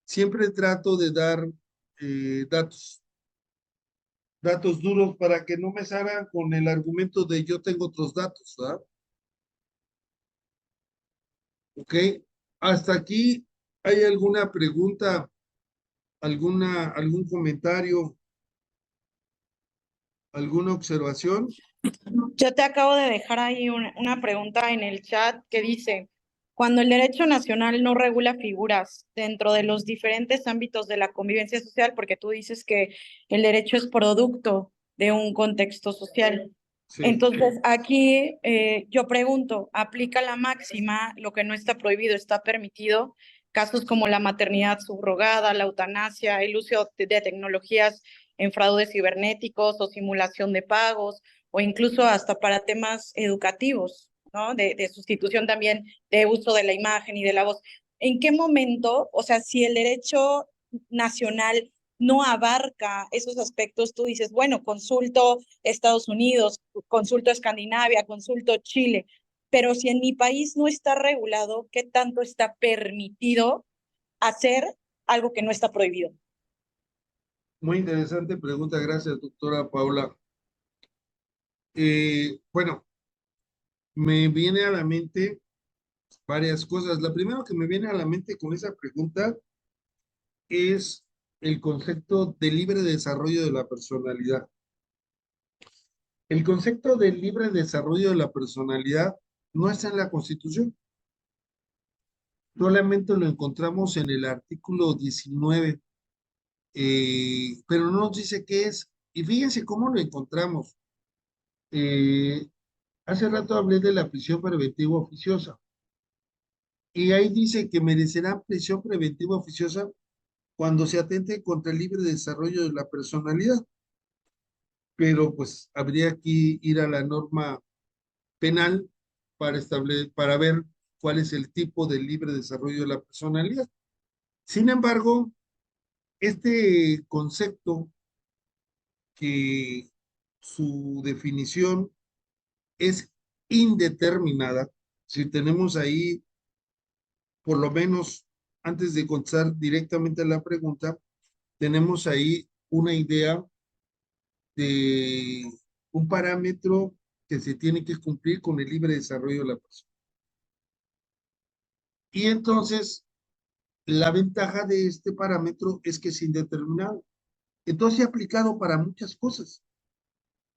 Siempre trato de dar datos, datos duros para que no me salgan con el argumento de yo tengo otros datos, ¿verdad? Ok, hasta aquí, ¿hay alguna pregunta, algún comentario, alguna observación? Yo te acabo de dejar ahí una pregunta en el chat que dice, cuando el derecho nacional no regula figuras dentro de los diferentes ámbitos de la convivencia social, porque tú dices que el derecho es producto de un contexto social. Sí. Entonces, aquí yo pregunto, ¿aplica la máxima, lo que no está prohibido está permitido? Casos como la maternidad subrogada, la eutanasia, el uso de tecnologías en fraudes cibernéticos o simulación de pagos, o incluso hasta para temas educativos, ¿no? De sustitución también de uso de la imagen y de la voz. ¿En qué momento, o sea, si el derecho nacional no abarca esos aspectos, tú dices, bueno, consulto Estados Unidos, consulto Escandinavia, consulto Chile, pero si en mi país no está regulado, ¿qué tanto está permitido hacer algo que no está prohibido? Muy interesante pregunta, gracias, doctora Paula. Bueno, me viene a la mente varias cosas. La primera que me viene a la mente con esa pregunta es el concepto de libre desarrollo de la personalidad. El concepto de libre desarrollo de la personalidad no está en la Constitución, solamente lo encontramos en el artículo 19, pero no nos dice qué es. Y fíjense cómo lo encontramos. Eh, Hace rato hablé de la prisión preventiva oficiosa, y ahí dice que merecerán prisión preventiva oficiosa cuando se atente contra el libre desarrollo de la personalidad. Pero pues habría que ir a la norma penal para ver cuál es el tipo de libre desarrollo de la personalidad. Sin embargo, este concepto que su definición es indeterminada, si tenemos ahí, por lo menos antes de contestar directamente a la pregunta, tenemos ahí una idea de un parámetro que se tiene que cumplir con el libre desarrollo de la persona. Y entonces, la ventaja de este parámetro es que es indeterminado. Entonces, se ha aplicado para muchas cosas.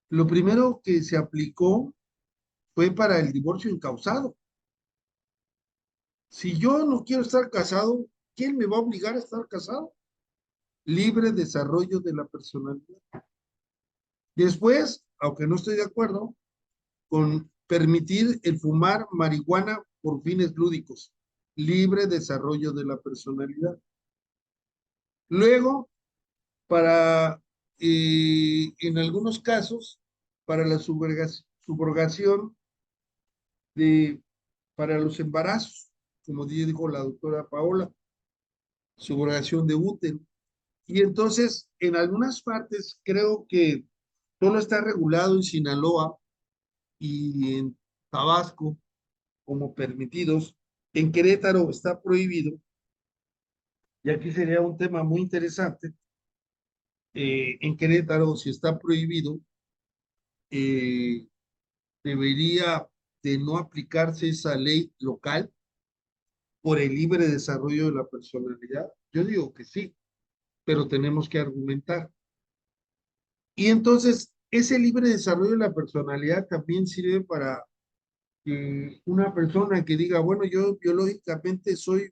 Lo primero que se aplicó fue para el divorcio incausado. Si yo no quiero estar casado, ¿quién me va a obligar a estar casado? Libre desarrollo de la personalidad. Después, aunque no estoy de acuerdo, con permitir el fumar marihuana por fines lúdicos. Libre desarrollo de la personalidad. Luego, para, en algunos casos, para la subrogación para los embarazos, como dijo la doctora Paola, subrogación de útero. Y entonces, en algunas partes, creo que solo está regulado en Sinaloa y en Tabasco como permitidos. En Querétaro está prohibido. Y aquí sería un tema muy interesante. En Querétaro, si está prohibido, eh, debería de no aplicarse esa ley local por el libre desarrollo de la personalidad. Yo digo que sí, pero tenemos que argumentar. Y entonces, ese libre desarrollo de la personalidad también sirve para que una persona que diga, bueno, yo biológicamente soy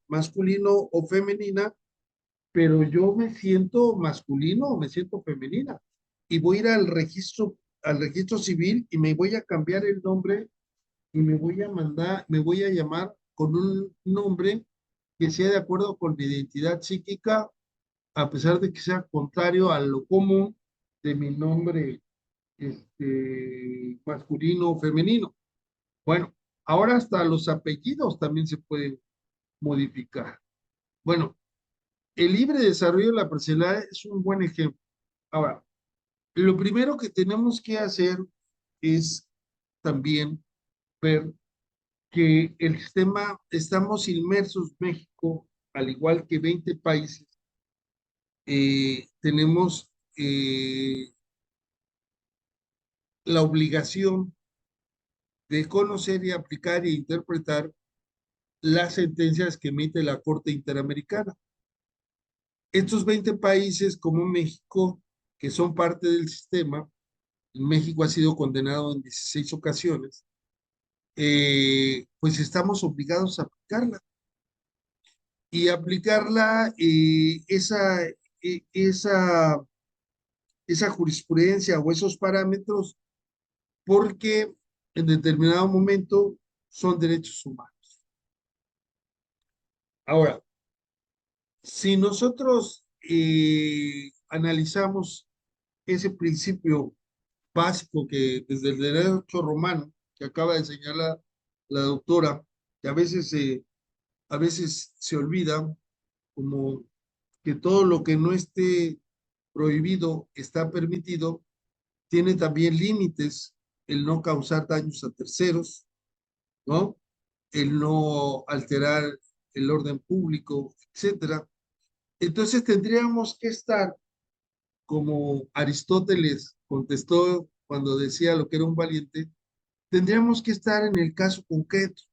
masculino o femenina, pero yo me siento masculino o me siento femenina. Y voy a ir al registro civil y me voy a cambiar el nombre y me voy a llamar con un nombre que sea de acuerdo con mi identidad psíquica, a pesar de que sea contrario a lo común de mi nombre masculino o femenino. Bueno, ahora hasta los apellidos también se pueden modificar. Bueno, el libre desarrollo de la personalidad es un buen ejemplo. Ahora, lo primero que tenemos que hacer es también ver que el sistema, estamos inmersos, México, al igual que 20 países, tenemos la obligación de conocer y aplicar e interpretar las sentencias que emite la Corte Interamericana. Estos 20 países como México, que son parte del sistema, México ha sido condenado en 16 ocasiones, pues estamos obligados a aplicarla. Y aplicarla, esa, esa jurisprudencia o esos parámetros, porque en determinado momento son derechos humanos. Ahora, si nosotros analizamos ese principio básico que desde el derecho romano, que acaba de señalar la doctora, que a veces se olvida, como que todo lo que no esté prohibido está permitido, tiene también límites, el no causar daños a terceros, ¿no? El no alterar el orden público, etcétera. Entonces tendríamos que estar, como Aristóteles contestó cuando decía lo que era un valiente, tendríamos que estar en el caso concreto,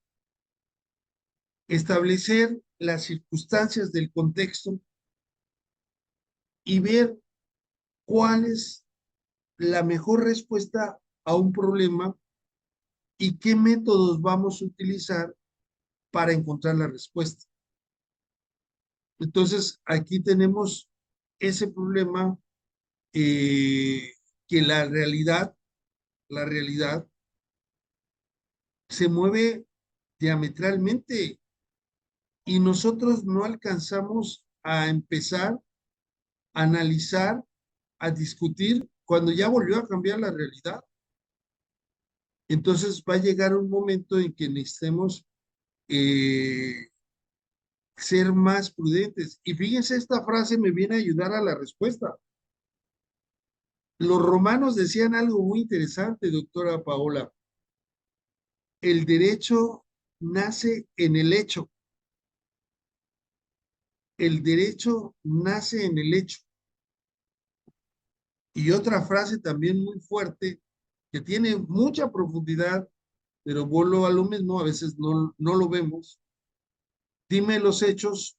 establecer las circunstancias del contexto y ver cuál es la mejor respuesta a un problema y qué métodos vamos a utilizar para encontrar la respuesta. Entonces, aquí tenemos ese problema, que la realidad se mueve diametralmente y nosotros no alcanzamos a empezar a analizar, a discutir cuando ya volvió a cambiar la realidad. Entonces va a llegar un momento en que necesitemos eh, ser más prudentes. Y fíjense, esta frase me viene a ayudar a la respuesta. Los romanos decían algo muy interesante, doctora Paola. El derecho nace en el hecho. El derecho nace en el hecho. Y otra frase también muy fuerte, que tiene mucha profundidad, pero vuelvo a lo mismo, a veces no lo vemos. Dime los hechos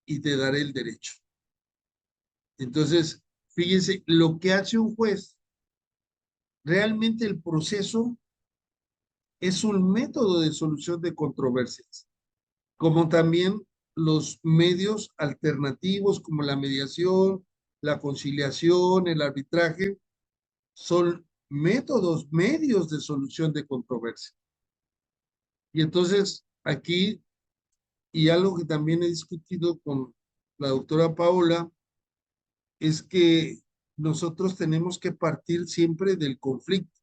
y te daré el derecho. Entonces, fíjense, lo que hace un juez, realmente el proceso es un método de solución de controversias, como también los medios alternativos como la mediación, la conciliación, el arbitraje, son métodos, medios de solución de controversia. Y entonces aquí, y algo que también he discutido con la doctora Paola, es que nosotros tenemos que partir siempre del conflicto,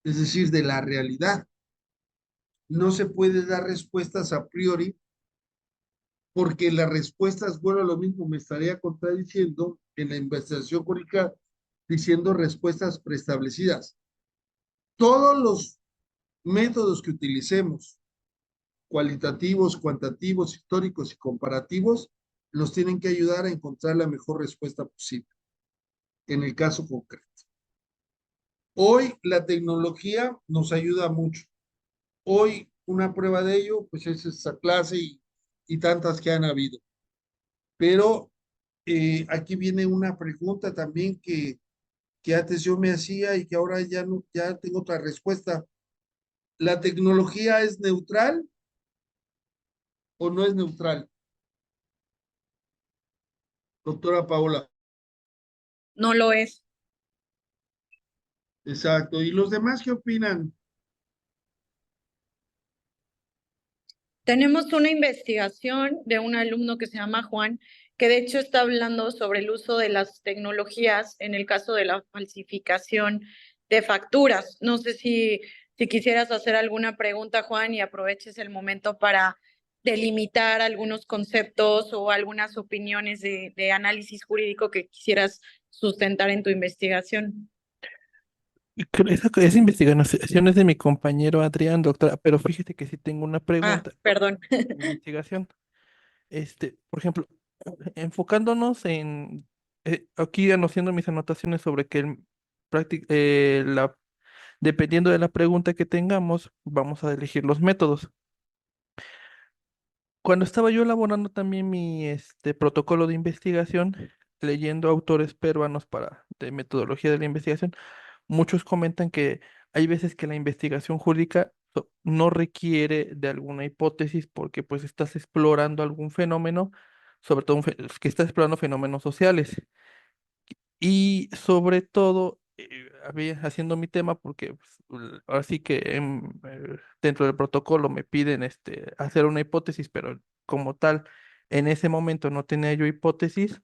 es decir, de la realidad. No se puede dar respuestas a priori porque las respuestas, bueno, lo mismo me estaría contradiciendo en la investigación jurídica diciendo respuestas preestablecidas. Todos los métodos que utilicemos, cualitativos, cuantitativos, históricos y comparativos, nos tienen que ayudar a encontrar la mejor respuesta posible en el caso concreto. Hoy la tecnología nos ayuda mucho. Hoy una prueba de ello, pues es esta clase y tantas que han habido. Pero aquí viene una pregunta también que antes yo me hacía y que ahora ya no, ya tengo otra respuesta. ¿La tecnología es neutral o no es neutral? Doctora Paola. No lo es. Exacto. ¿Y los demás qué opinan? Tenemos una investigación de un alumno que se llama Juan, que de hecho está hablando sobre el uso de las tecnologías en el caso de la falsificación de facturas. No sé si quisieras hacer alguna pregunta, Juan, y aproveches el momento para delimitar algunos conceptos o algunas opiniones de análisis jurídico que quisieras sustentar en tu investigación. Esa investigación es de mi compañero Adrián, doctora, pero fíjate que sí tengo una Ah, pregunta con perdón. mi investigación. Por ejemplo, enfocándonos aquí haciendo mis anotaciones sobre que dependiendo de la pregunta que tengamos, vamos a elegir los métodos. Cuando estaba yo elaborando también mi protocolo de investigación, leyendo autores peruanos de metodología de la investigación, muchos comentan que hay veces que la investigación jurídica no requiere de alguna hipótesis porque pues estás explorando algún fenómeno, sobre todo que estás explorando fenómenos sociales. Y sobre todo, haciendo mi tema, porque pues, ahora sí que dentro del protocolo me piden hacer una hipótesis, pero como tal, en ese momento no tenía yo hipótesis.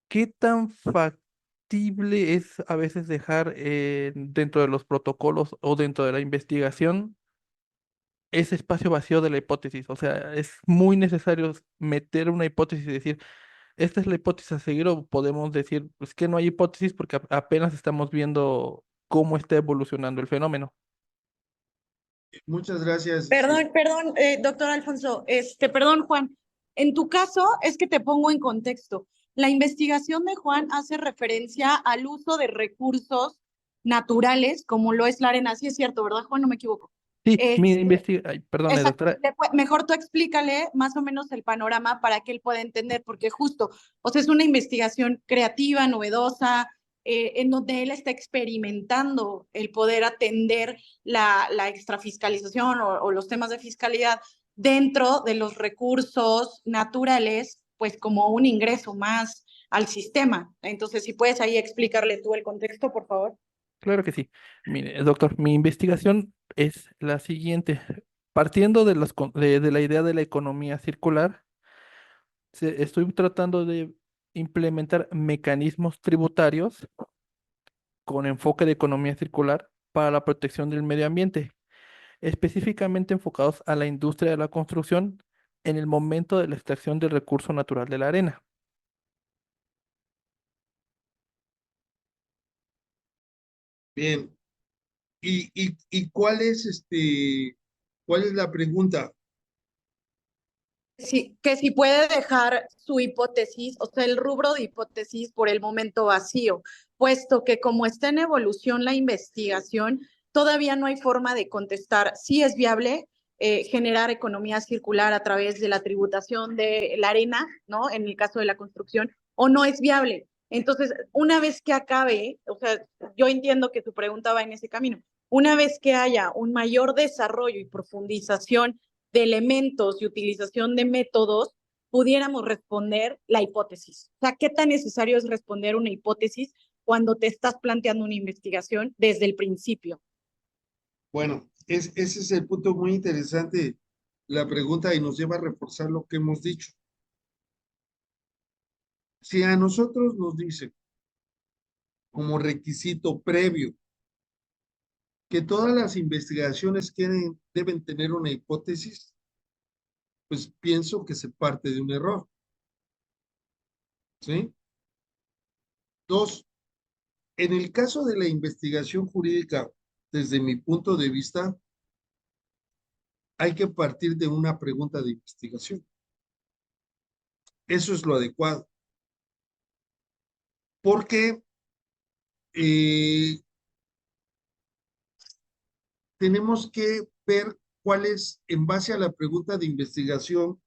¿Qué tan factible es a veces dejar dentro de los protocolos o dentro de la investigación ese espacio vacío de la hipótesis? O sea, es muy necesario meter una hipótesis y decir, esta es la hipótesis a seguir, o podemos decir, pues que no hay hipótesis porque apenas estamos viendo cómo está evolucionando el fenómeno. Muchas gracias. Perdón, doctor Alfonso, perdón, Juan. En tu caso, es que te pongo en contexto. La investigación de Juan hace referencia al uso de recursos naturales, como lo es la arena. Sí es cierto, ¿verdad, Juan? No me equivoco. Sí, mi Este, investigación, perdón, Exacto. doctora. Mejor tú explícale más o menos el panorama para que él pueda entender, porque justo, o sea, es una investigación creativa, novedosa, en donde él está experimentando el poder atender la extrafiscalización o los temas de fiscalidad dentro de los recursos naturales, pues como un ingreso más al sistema. Entonces, si puedes ahí explicarle tú el contexto, por favor. Claro que sí. Mire, doctor, mi investigación es la siguiente. Partiendo de la idea de la economía circular, Estoy tratando de implementar mecanismos tributarios con enfoque de economía circular para la protección del medio ambiente, específicamente enfocados a la industria de la construcción en el momento de la extracción del recurso natural de la arena. Bien. ¿Y cuál es la pregunta? Sí, que si puede dejar su hipótesis, o sea, el rubro de hipótesis por el momento vacío, puesto que como está en evolución la investigación, todavía no hay forma de contestar si es viable generar economía circular a través de la tributación de la arena, ¿no? En el caso de la construcción, o no es viable. Entonces, una vez que acabe, o sea, yo entiendo que tu pregunta va en ese camino, una vez que haya un mayor desarrollo y profundización de elementos y utilización de métodos, pudiéramos responder la hipótesis. O sea, ¿qué tan necesario es responder una hipótesis cuando te estás planteando una investigación desde el principio? Bueno, ese es el punto muy interesante, la pregunta, y nos lleva a reforzar lo que hemos dicho. Si a nosotros nos dicen como requisito previo que todas las investigaciones deben tener una hipótesis, pues pienso que se parte de un error, ¿sí? Dos, en el caso de la investigación jurídica, desde mi punto de vista, hay que partir de una pregunta de investigación. Eso es lo adecuado. Porque eh, tenemos que ver cuál es, en base a la pregunta de investigación,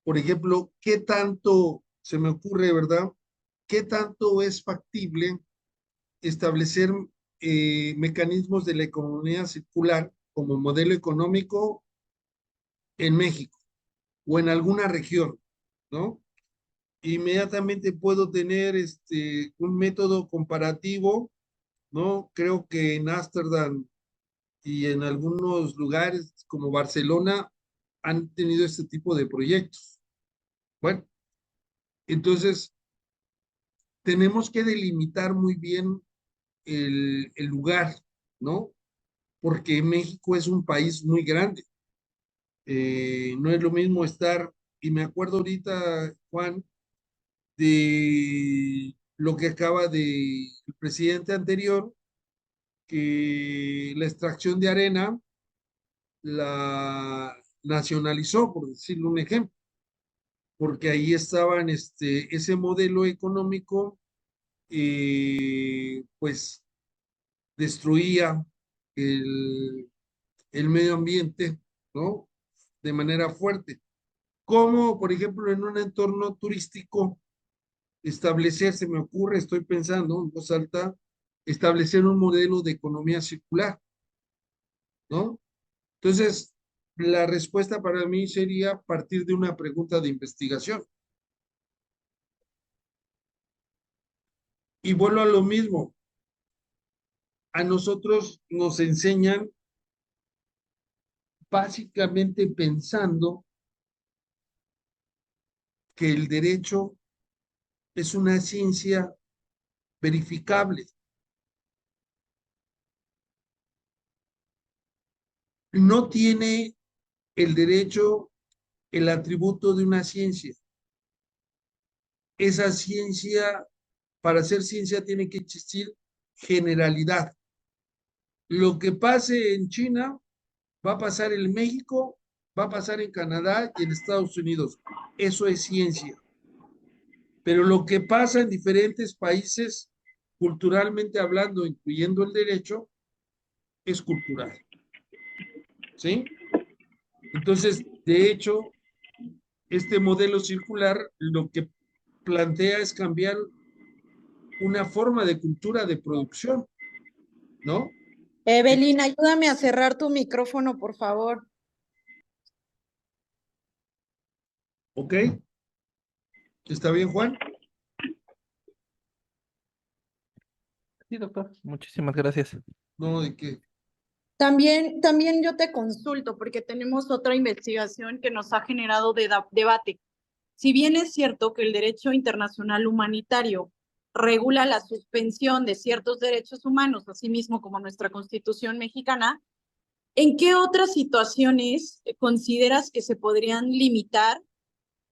por ejemplo, qué tanto, se me ocurre, ¿verdad? ¿Qué tanto es factible establecer mecanismos de la economía circular como modelo económico en México o en alguna región, ¿no? Inmediatamente puedo tener un método comparativo, ¿no? Creo que en Ámsterdam y en algunos lugares como Barcelona han tenido este tipo de proyectos. Bueno, entonces tenemos que delimitar muy bien el lugar, ¿no? Porque México es un país muy grande. No es lo mismo estar, y me acuerdo ahorita, Juan, de lo que acaba de el presidente anterior, que la extracción de arena la nacionalizó, por decirlo un ejemplo, porque ahí estaban ese modelo económico, pues destruía el, el medio ambiente, ¿no? De manera fuerte. Como, por ejemplo, en un entorno turístico, establecer, se me ocurre, estoy pensando en voz alta, establecer un modelo de economía circular, ¿no? Entonces, la respuesta para mí sería partir de una pregunta de investigación. Y vuelvo a lo mismo, a nosotros nos enseñan básicamente pensando que el derecho es una ciencia verificable. No tiene el derecho el atributo de una ciencia. Esa ciencia, para ser ciencia, tiene que existir generalidad. Lo que pase en China va a pasar en México, va a pasar en Canadá y en Estados Unidos. Eso es ciencia. Pero lo que pasa en diferentes países, culturalmente hablando, incluyendo el derecho, es cultural. ¿Sí? Entonces, de hecho, este modelo circular lo que plantea es cambiar una forma de cultura de producción, ¿no? Evelyn, ayúdame a cerrar tu micrófono, por favor. ¿Ok? ¿Está bien, Juan? Sí, doctor. Muchísimas gracias. No, de qué. También yo te consulto porque tenemos otra investigación que nos ha generado debate. Si bien es cierto que el derecho internacional humanitario regula la suspensión de ciertos derechos humanos, así mismo como nuestra Constitución mexicana, ¿en qué otras situaciones consideras que se podrían limitar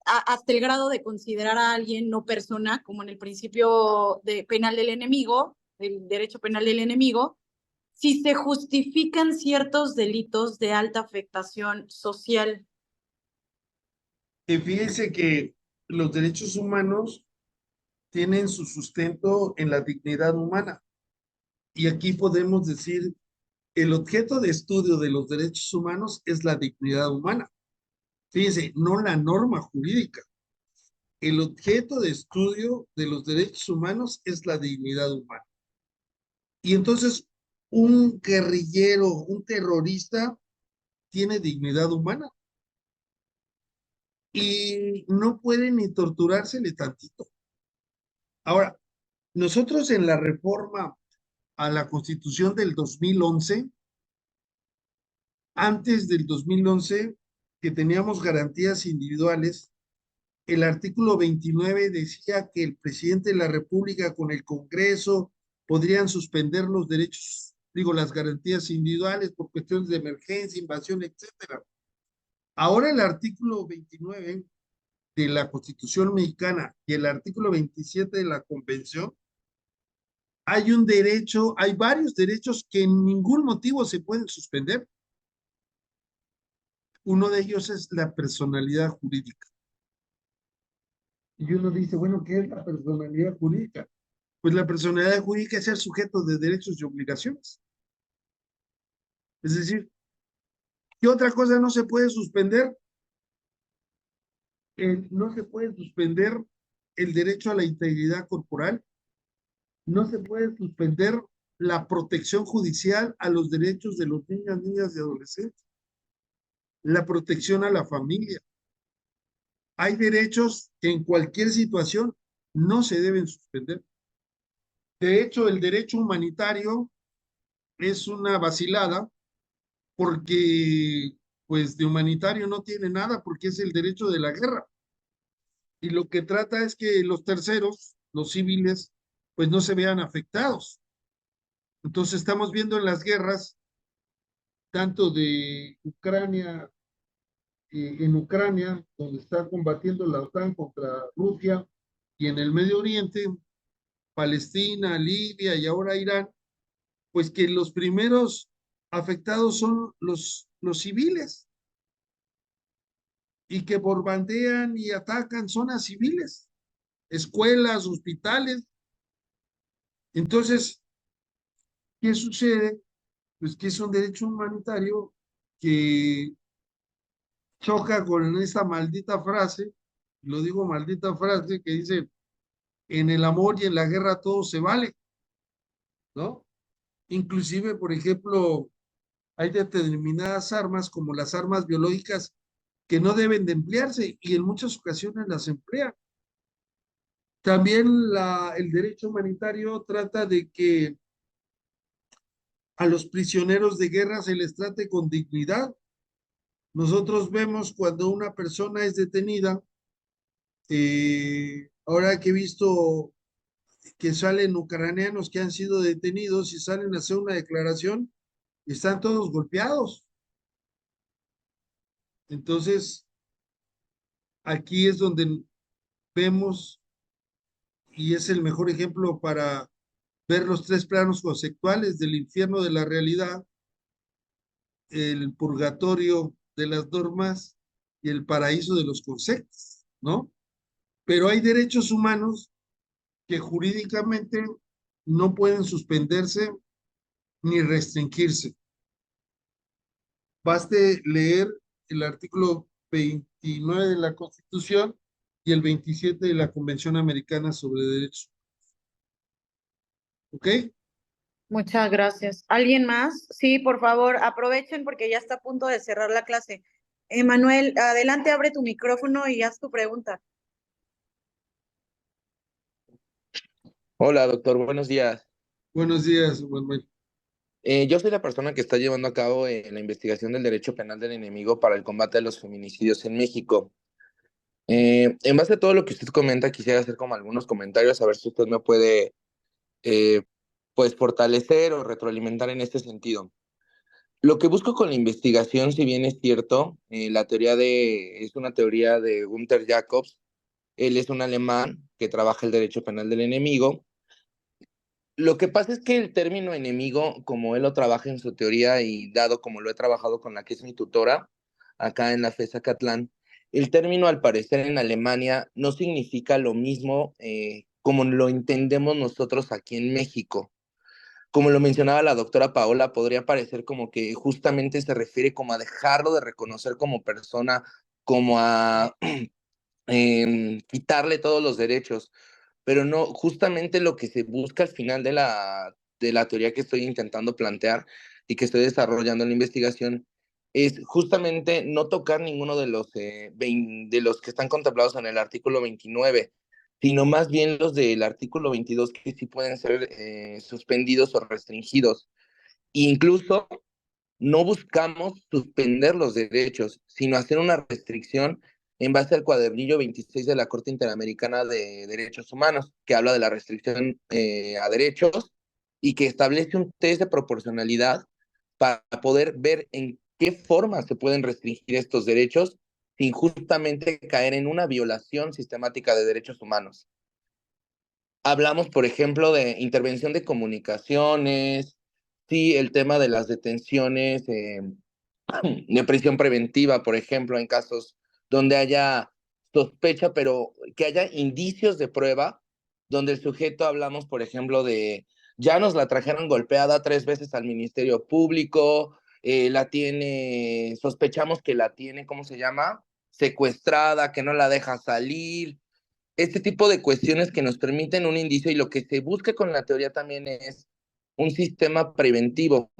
hasta el grado de considerar a alguien no persona, como en el principio penal del enemigo, el derecho penal del enemigo, si se justifican ciertos delitos de alta afectación social? Y fíjense que los derechos humanos tienen su sustento en la dignidad humana. Y aquí podemos decir, el objeto de estudio de los derechos humanos es la dignidad humana. Fíjense, no la norma jurídica. El objeto de estudio de los derechos humanos es la dignidad humana. Y entonces, un guerrillero, un terrorista, tiene dignidad humana y no puede ni torturársele tantito. Ahora, nosotros en la reforma a la Constitución del 2011, antes del 2011, que teníamos garantías individuales, el artículo 29 decía que el presidente de la República con el Congreso podrían suspender los derechos, digo, las garantías individuales por cuestiones de emergencia, invasión, etcétera. Ahora el artículo 29 de la Constitución mexicana y el artículo 27 de la Convención, hay un derecho, hay varios derechos que en ningún motivo se pueden suspender. Uno de ellos es la personalidad jurídica. Y uno dice, bueno, ¿qué es la personalidad jurídica? Pues la personalidad jurídica es ser sujeto de derechos y obligaciones. Es decir, ¿qué otra cosa no se puede suspender? No se puede suspender el derecho a la integridad corporal, no se puede suspender la protección judicial a los derechos de los niños, niñas y adolescentes, la protección a la familia. Hay derechos que en cualquier situación no se deben suspender. De hecho, el derecho humanitario es una vacilada porque, pues, de humanitario no tiene nada porque es el derecho de la guerra. Y lo que trata es que los terceros, los civiles, pues no se vean afectados. Entonces estamos viendo en las guerras, tanto de Ucrania, en Ucrania, donde está combatiendo la OTAN contra Rusia, y en el Medio Oriente, Palestina, Libia y ahora Irán, pues que los primeros afectados son los civiles y que bombardean y atacan zonas civiles, escuelas, hospitales. Entonces, ¿qué sucede? Pues que es un derecho humanitario que choca con esta maldita frase, lo digo maldita frase, que dice, en el amor y en la guerra todo se vale, ¿no? Inclusive, por ejemplo, hay determinadas armas como las armas biológicas que no deben de emplearse y en muchas ocasiones las emplean. También el derecho humanitario trata de que a los prisioneros de guerra se les trate con dignidad. Nosotros vemos cuando una persona es detenida, ahora que he visto que salen ucranianos que han sido detenidos y salen a hacer una declaración, están todos golpeados. Entonces, aquí es donde vemos, y es el mejor ejemplo para ver los tres planos conceptuales del infierno de la realidad, el purgatorio de las normas y el paraíso de los conceptos, ¿no? Pero hay derechos humanos que jurídicamente no pueden suspenderse ni restringirse. Baste leer el artículo 29 de la Constitución y el 27 de la Convención Americana sobre Derechos. ¿Ok? Muchas gracias. ¿Alguien más? Sí, por favor, aprovechen porque ya está a punto de cerrar la clase. Emanuel, adelante, abre tu micrófono y haz tu pregunta. Hola, doctor, buenos días. Buenos días, Manuel. Yo soy la persona que está llevando a cabo la investigación del derecho penal del enemigo para el combate a los feminicidios en México. En base a todo lo que usted comenta, quisiera hacer como algunos comentarios, a ver si usted me puede, eh, pues, fortalecer o retroalimentar en este sentido. Lo que busco con la investigación, si bien es cierto, es una teoría de Gunther Jacobs. Él es un alemán que trabaja el derecho penal del enemigo. Lo que pasa es que el término enemigo, como él lo trabaja en su teoría y dado como lo he trabajado con la que es mi tutora, acá en la FESA Catlán, el término al parecer en Alemania no significa lo mismo como lo entendemos nosotros aquí en México. Como lo mencionaba la doctora Paola, podría parecer como que justamente se refiere como a dejarlo de reconocer como persona, como a quitarle todos los derechos, pero no, justamente lo que se busca al final de la teoría que estoy intentando plantear y que estoy desarrollando en la investigación es justamente no tocar ninguno de los que están contemplados en el artículo 29, sino más bien los del artículo 22 que sí pueden ser suspendidos o restringidos. Incluso no buscamos suspender los derechos, sino hacer una restricción en base al cuadernillo 26 de la Corte Interamericana de Derechos Humanos, que habla de la restricción a derechos y que establece un test de proporcionalidad para poder ver en qué forma se pueden restringir estos derechos sin justamente caer en una violación sistemática de derechos humanos. Hablamos, por ejemplo, de intervención de comunicaciones, sí, el tema de las detenciones de prisión preventiva, por ejemplo, en casos donde haya sospecha, pero que haya indicios de prueba, donde el sujeto hablamos, por ejemplo, de ya nos la trajeron golpeada 3 veces al Ministerio Público, sospechamos que la tiene, ¿cómo se llama? Secuestrada, que no la deja salir, este tipo de cuestiones que nos permiten un indicio y lo que se busca con la teoría también es un sistema preventivo,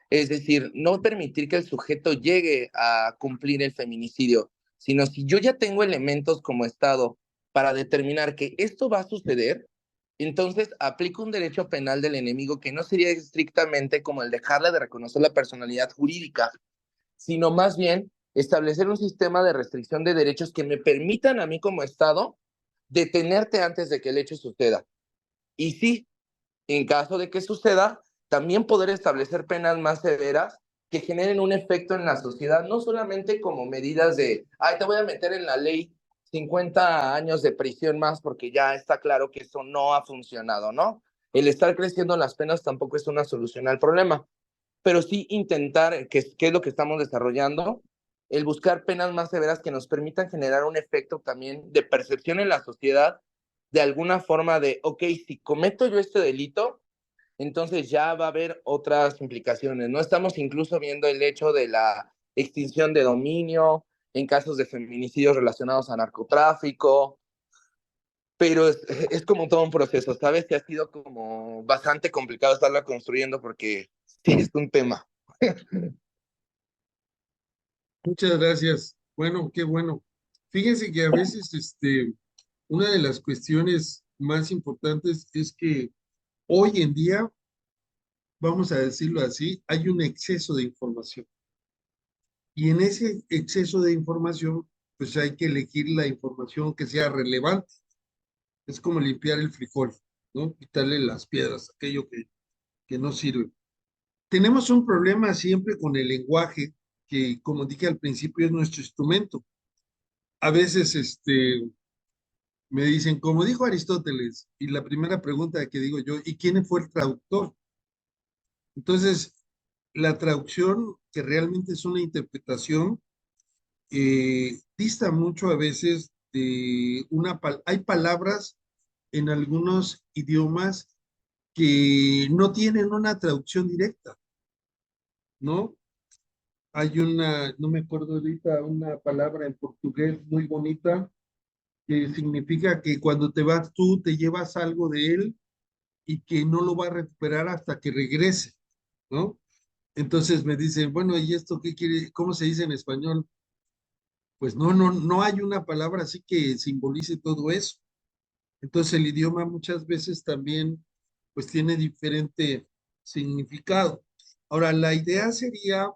es decir, no permitir que el sujeto llegue a cumplir el feminicidio, sino si yo ya tengo elementos como Estado para determinar que esto va a suceder, entonces aplico un derecho penal del enemigo que no sería estrictamente como el dejarle de reconocer la personalidad jurídica, sino más bien establecer un sistema de restricción de derechos que me permitan a mí como Estado detenerte antes de que el hecho suceda. Y sí, en caso de que suceda, también poder establecer penas más severas que generen un efecto en la sociedad, no solamente como medidas de, ay, te voy a meter en la ley 50 años de prisión más porque ya está claro que eso no ha funcionado, ¿no? El estar creciendo las penas tampoco es una solución al problema, pero sí intentar, que es lo que estamos desarrollando, el buscar penas más severas que nos permitan generar un efecto también de percepción en la sociedad, de alguna forma de, ok, si cometo yo este delito, entonces ya va a haber otras implicaciones. No estamos incluso viendo el hecho de la extinción de dominio en casos de feminicidios relacionados a narcotráfico, pero es como todo un proceso, ¿sabes? Que ha sido como bastante complicado estarla construyendo porque sí es un tema. Muchas gracias. Bueno, qué bueno. Fíjense que a veces una de las cuestiones más importantes es que hoy en día, vamos a decirlo así, hay un exceso de información. Y en ese exceso de información, pues hay que elegir la información que sea relevante. Es como limpiar el frijol, ¿no? Quitarle las piedras, aquello que no sirve. Tenemos un problema siempre con el lenguaje, que como dije al principio es nuestro instrumento. A veces me dicen, como dijo Aristóteles, y la primera pregunta que digo yo, ¿y quién fue el traductor? Entonces, la traducción, que realmente es una interpretación, dista mucho a veces de hay palabras en algunos idiomas que no tienen una traducción directa, ¿no? Hay no me acuerdo ahorita, una palabra en portugués muy bonita que significa que cuando te vas tú te llevas algo de él y que no lo va a recuperar hasta que regrese, ¿no? Entonces me dicen, bueno, ¿y esto qué quiere? ¿Cómo se dice en español? Pues no hay una palabra así que simbolice todo eso. Entonces el idioma muchas veces también pues tiene diferente significado. Ahora, la idea sería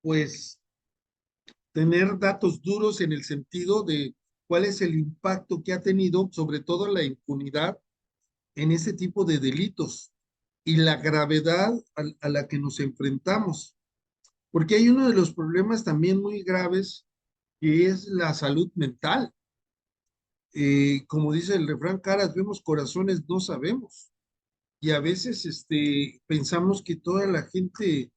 pues tener datos duros en el sentido de, cuál es el impacto que ha tenido, sobre todo la impunidad en ese tipo de delitos y la gravedad a la que nos enfrentamos. Porque hay uno de los problemas también muy graves que es la salud mental. Como dice el refrán, caras vemos, corazones no sabemos. Y a veces pensamos que toda la gente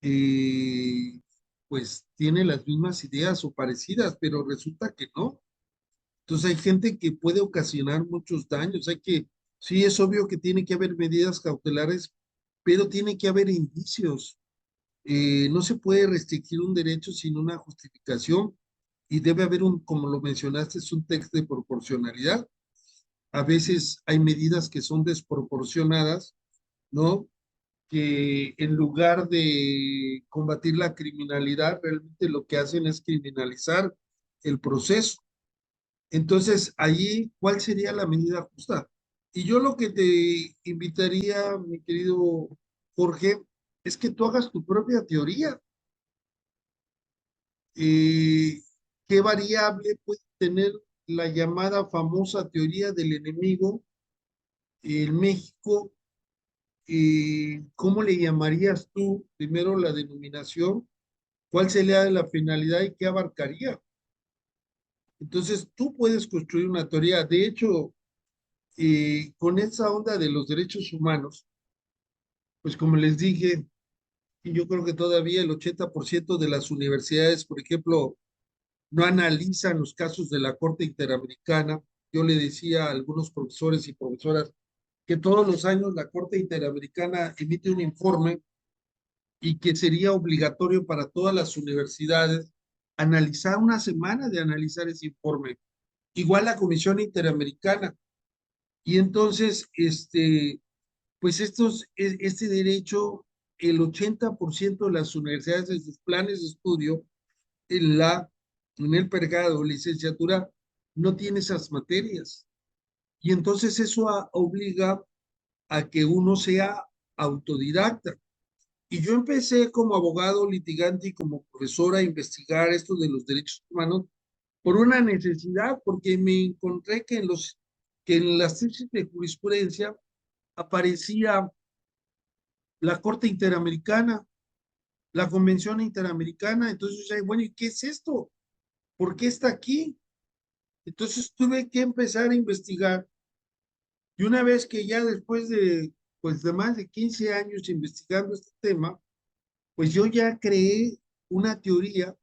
eh, pues tiene las mismas ideas o parecidas, pero resulta que no. Entonces hay gente que puede ocasionar muchos daños. Sí, es obvio que tiene que haber medidas cautelares, pero tiene que haber indicios. No se puede restringir un derecho sin una justificación y debe haber como lo mencionaste, es un texto de proporcionalidad. A veces hay medidas que son desproporcionadas, ¿no? Que en lugar de combatir la criminalidad, realmente lo que hacen es criminalizar el proceso. Entonces, allí, ¿cuál sería la medida justa? Y yo lo que te invitaría, mi querido Jorge, es que tú hagas tu propia teoría. Eh, ¿Qué variable puede tener la llamada famosa teoría del enemigo en México? ¿Cómo le llamarías tú, primero, la denominación? ¿Cuál sería la finalidad y qué abarcaría? Entonces, tú puedes construir una teoría. De hecho, con esa onda de los derechos humanos, pues como les dije, y yo creo que todavía el 80% de las universidades, por ejemplo, no analizan los casos de la Corte Interamericana. Yo le decía a algunos profesores y profesoras que todos los años la Corte Interamericana emite un informe y que sería obligatorio para todas las universidades analizar una semana de analizar ese informe. Igual la Comisión Interamericana. Y entonces, pues este derecho, el 80% de las universidades en sus planes de estudio, en en el pregrado, licenciatura, no tiene esas materias. Y entonces eso obliga a que uno sea autodidacta. Y yo empecé como abogado litigante y como profesor a investigar esto de los derechos humanos por una necesidad, porque me encontré que en las tesis de jurisprudencia aparecía la Corte Interamericana, la Convención Interamericana. Entonces yo decía, bueno, ¿y qué es esto? ¿Por qué está aquí? Entonces tuve que empezar a investigar y una vez que ya después pues de más de 15 años investigando este tema, pues yo ya creé una teoría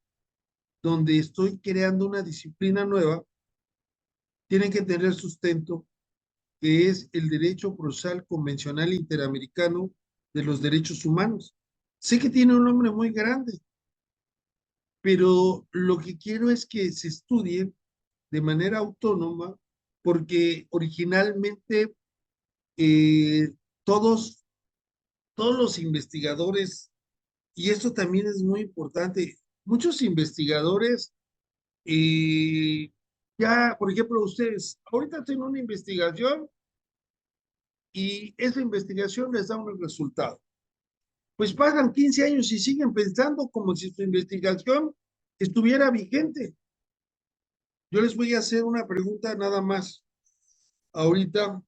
donde estoy creando una disciplina nueva, tiene que tener sustento, que es el derecho procesal convencional interamericano de los derechos humanos. Sé que tiene un nombre muy grande, pero lo que quiero es que se estudie de manera autónoma, porque originalmente eh, todos, todos los investigadores, y esto también es muy importante, muchos investigadores, eh, ya, por ejemplo, ustedes, ahorita tienen una investigación y esa investigación les da un resultado. Pues pasan 15 años y siguen pensando como si su investigación estuviera vigente. Yo les voy a hacer una pregunta nada más ahorita,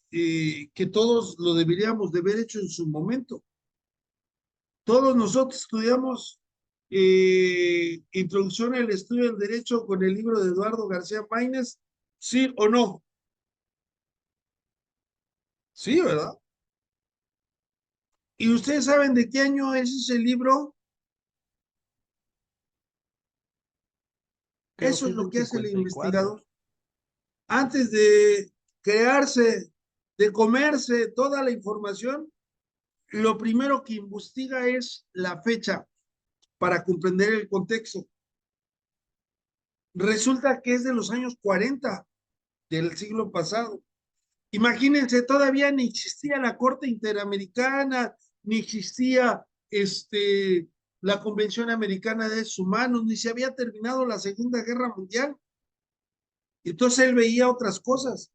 que todos lo deberíamos de haber hecho en su momento. Todos nosotros estudiamos Introducción al Estudio del Derecho con el libro de Eduardo García Maínez, ¿sí o no? Sí, ¿verdad? ¿Y ustedes saben de qué año es ese libro? Creo Eso que es es lo del que hace el 54. investigador. Antes de crearse, de comerse toda la información, lo primero que investiga es la fecha para comprender el contexto. Resulta que es de los años 40 del siglo pasado. Imagínense, todavía ni existía la Corte Interamericana, ni existía la Convención Americana de Derechos Humanos, ni se había terminado la Segunda Guerra Mundial. Entonces él veía otras cosas.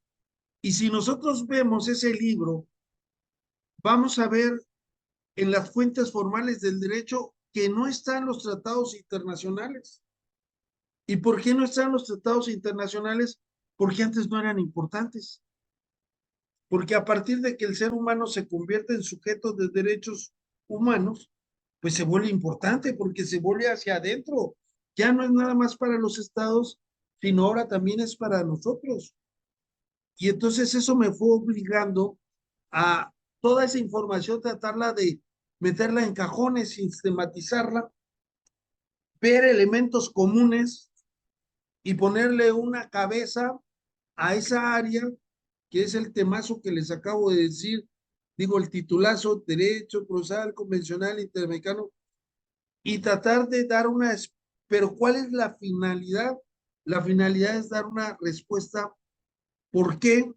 Y si nosotros vemos ese libro, vamos a ver en las fuentes formales del derecho que no están los tratados internacionales. ¿Y por qué no están los tratados internacionales? Porque antes no eran importantes. Porque a partir de que el ser humano se convierte en sujeto de derechos humanos, pues se vuelve importante porque se vuelve hacia adentro. Ya no es nada más para los estados, sino ahora también es para nosotros. Y entonces eso me fue obligando a toda esa información, tratarla de meterla en cajones, sistematizarla, ver elementos comunes y ponerle una cabeza a esa área que es el temazo que les acabo de decir, digo, el titulazo, derecho procesal, convencional, interamericano, y tratar de dar una, pero ¿cuál es la finalidad? La finalidad es dar una respuesta, ¿por qué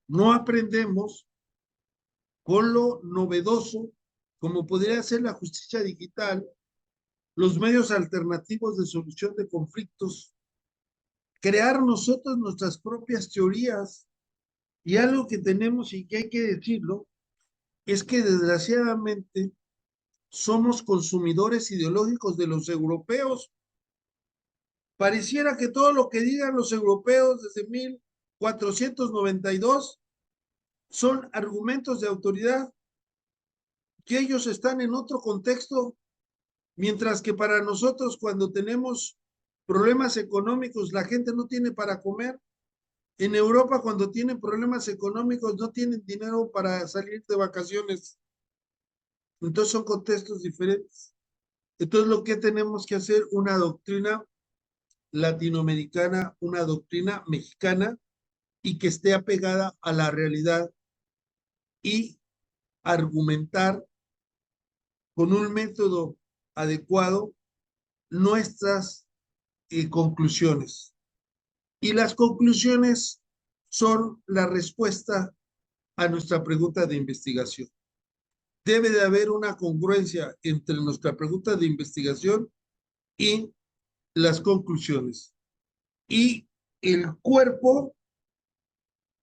no aprendemos con lo novedoso, como podría ser la justicia digital, los medios alternativos de solución de conflictos, crear nosotros nuestras propias teorías? Y algo que tenemos y que hay que decirlo es que desgraciadamente somos consumidores ideológicos de los europeos. Pareciera que todo lo que digan los europeos desde 1492 son argumentos de autoridad, que ellos están en otro contexto, mientras que para nosotros cuando tenemos problemas económicos la gente no tiene para comer. En Europa cuando tienen problemas económicos no tienen dinero para salir de vacaciones. Entonces son contextos diferentes. Entonces lo que tenemos que hacer, una doctrina latinoamericana, una doctrina mexicana y que esté apegada a la realidad y argumentar con un método adecuado nuestras conclusiones. Y las conclusiones son la respuesta a nuestra pregunta de investigación. Debe de haber una congruencia entre nuestra pregunta de investigación y las conclusiones. Y el cuerpo,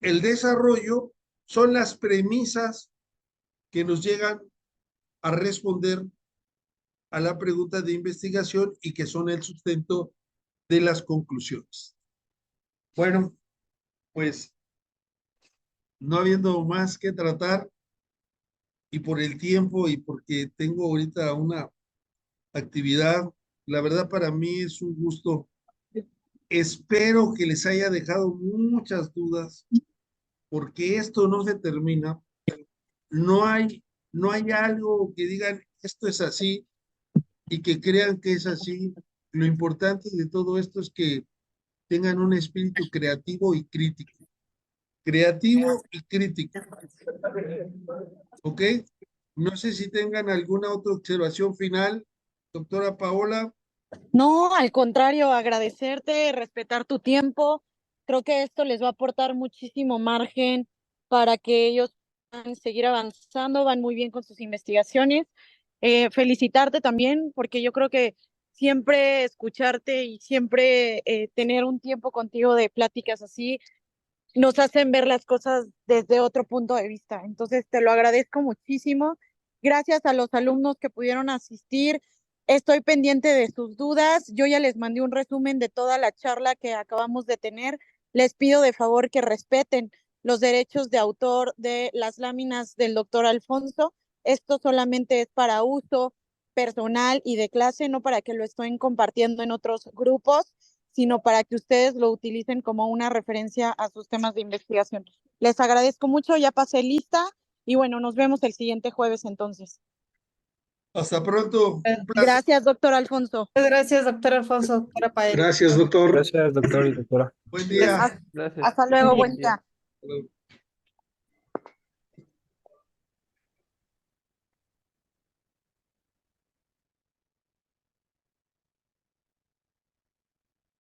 el desarrollo, son las premisas que nos llegan a responder a la pregunta de investigación y que son el sustento de las conclusiones. Bueno, pues no habiendo más que tratar y por el tiempo y porque tengo ahorita una actividad, la verdad para mí es un gusto. Espero que les haya dejado muchas dudas porque esto no se termina. No hay, no hay algo que digan esto es así y que crean que es así. Lo importante de todo esto es que tengan un espíritu creativo y crítico. Creativo y crítico. ¿Ok? No sé si tengan alguna otra observación final, doctora Paola. No, al contrario, agradecerte, respetar tu tiempo. Creo que esto les va a aportar muchísimo margen para que ellos puedan seguir avanzando, van muy bien con sus investigaciones. Felicitarte también, porque yo creo que siempre escucharte y siempre tener un tiempo contigo de pláticas así nos hacen ver las cosas desde otro punto de vista. Entonces, te lo agradezco muchísimo. Gracias a los alumnos que pudieron asistir. Estoy pendiente de sus dudas. Yo ya les mandé un resumen de toda la charla que acabamos de tener. Les pido de favor que respeten los derechos de autor de las láminas del doctor Alfonso. Esto solamente es para uso personal y de clase, no para que lo estén compartiendo en otros grupos, sino para que ustedes lo utilicen como una referencia a sus temas de investigación. Les agradezco mucho, ya pasé lista y bueno, nos vemos el siguiente jueves entonces. Hasta pronto. Un placer. Gracias, doctor Alfonso. Gracias, doctor Alfonso, doctora Paez. Gracias, doctor. Gracias, doctor y doctora. Buen día. Hasta, Gracias. hasta luego, buen Buen día. día. Hasta luego.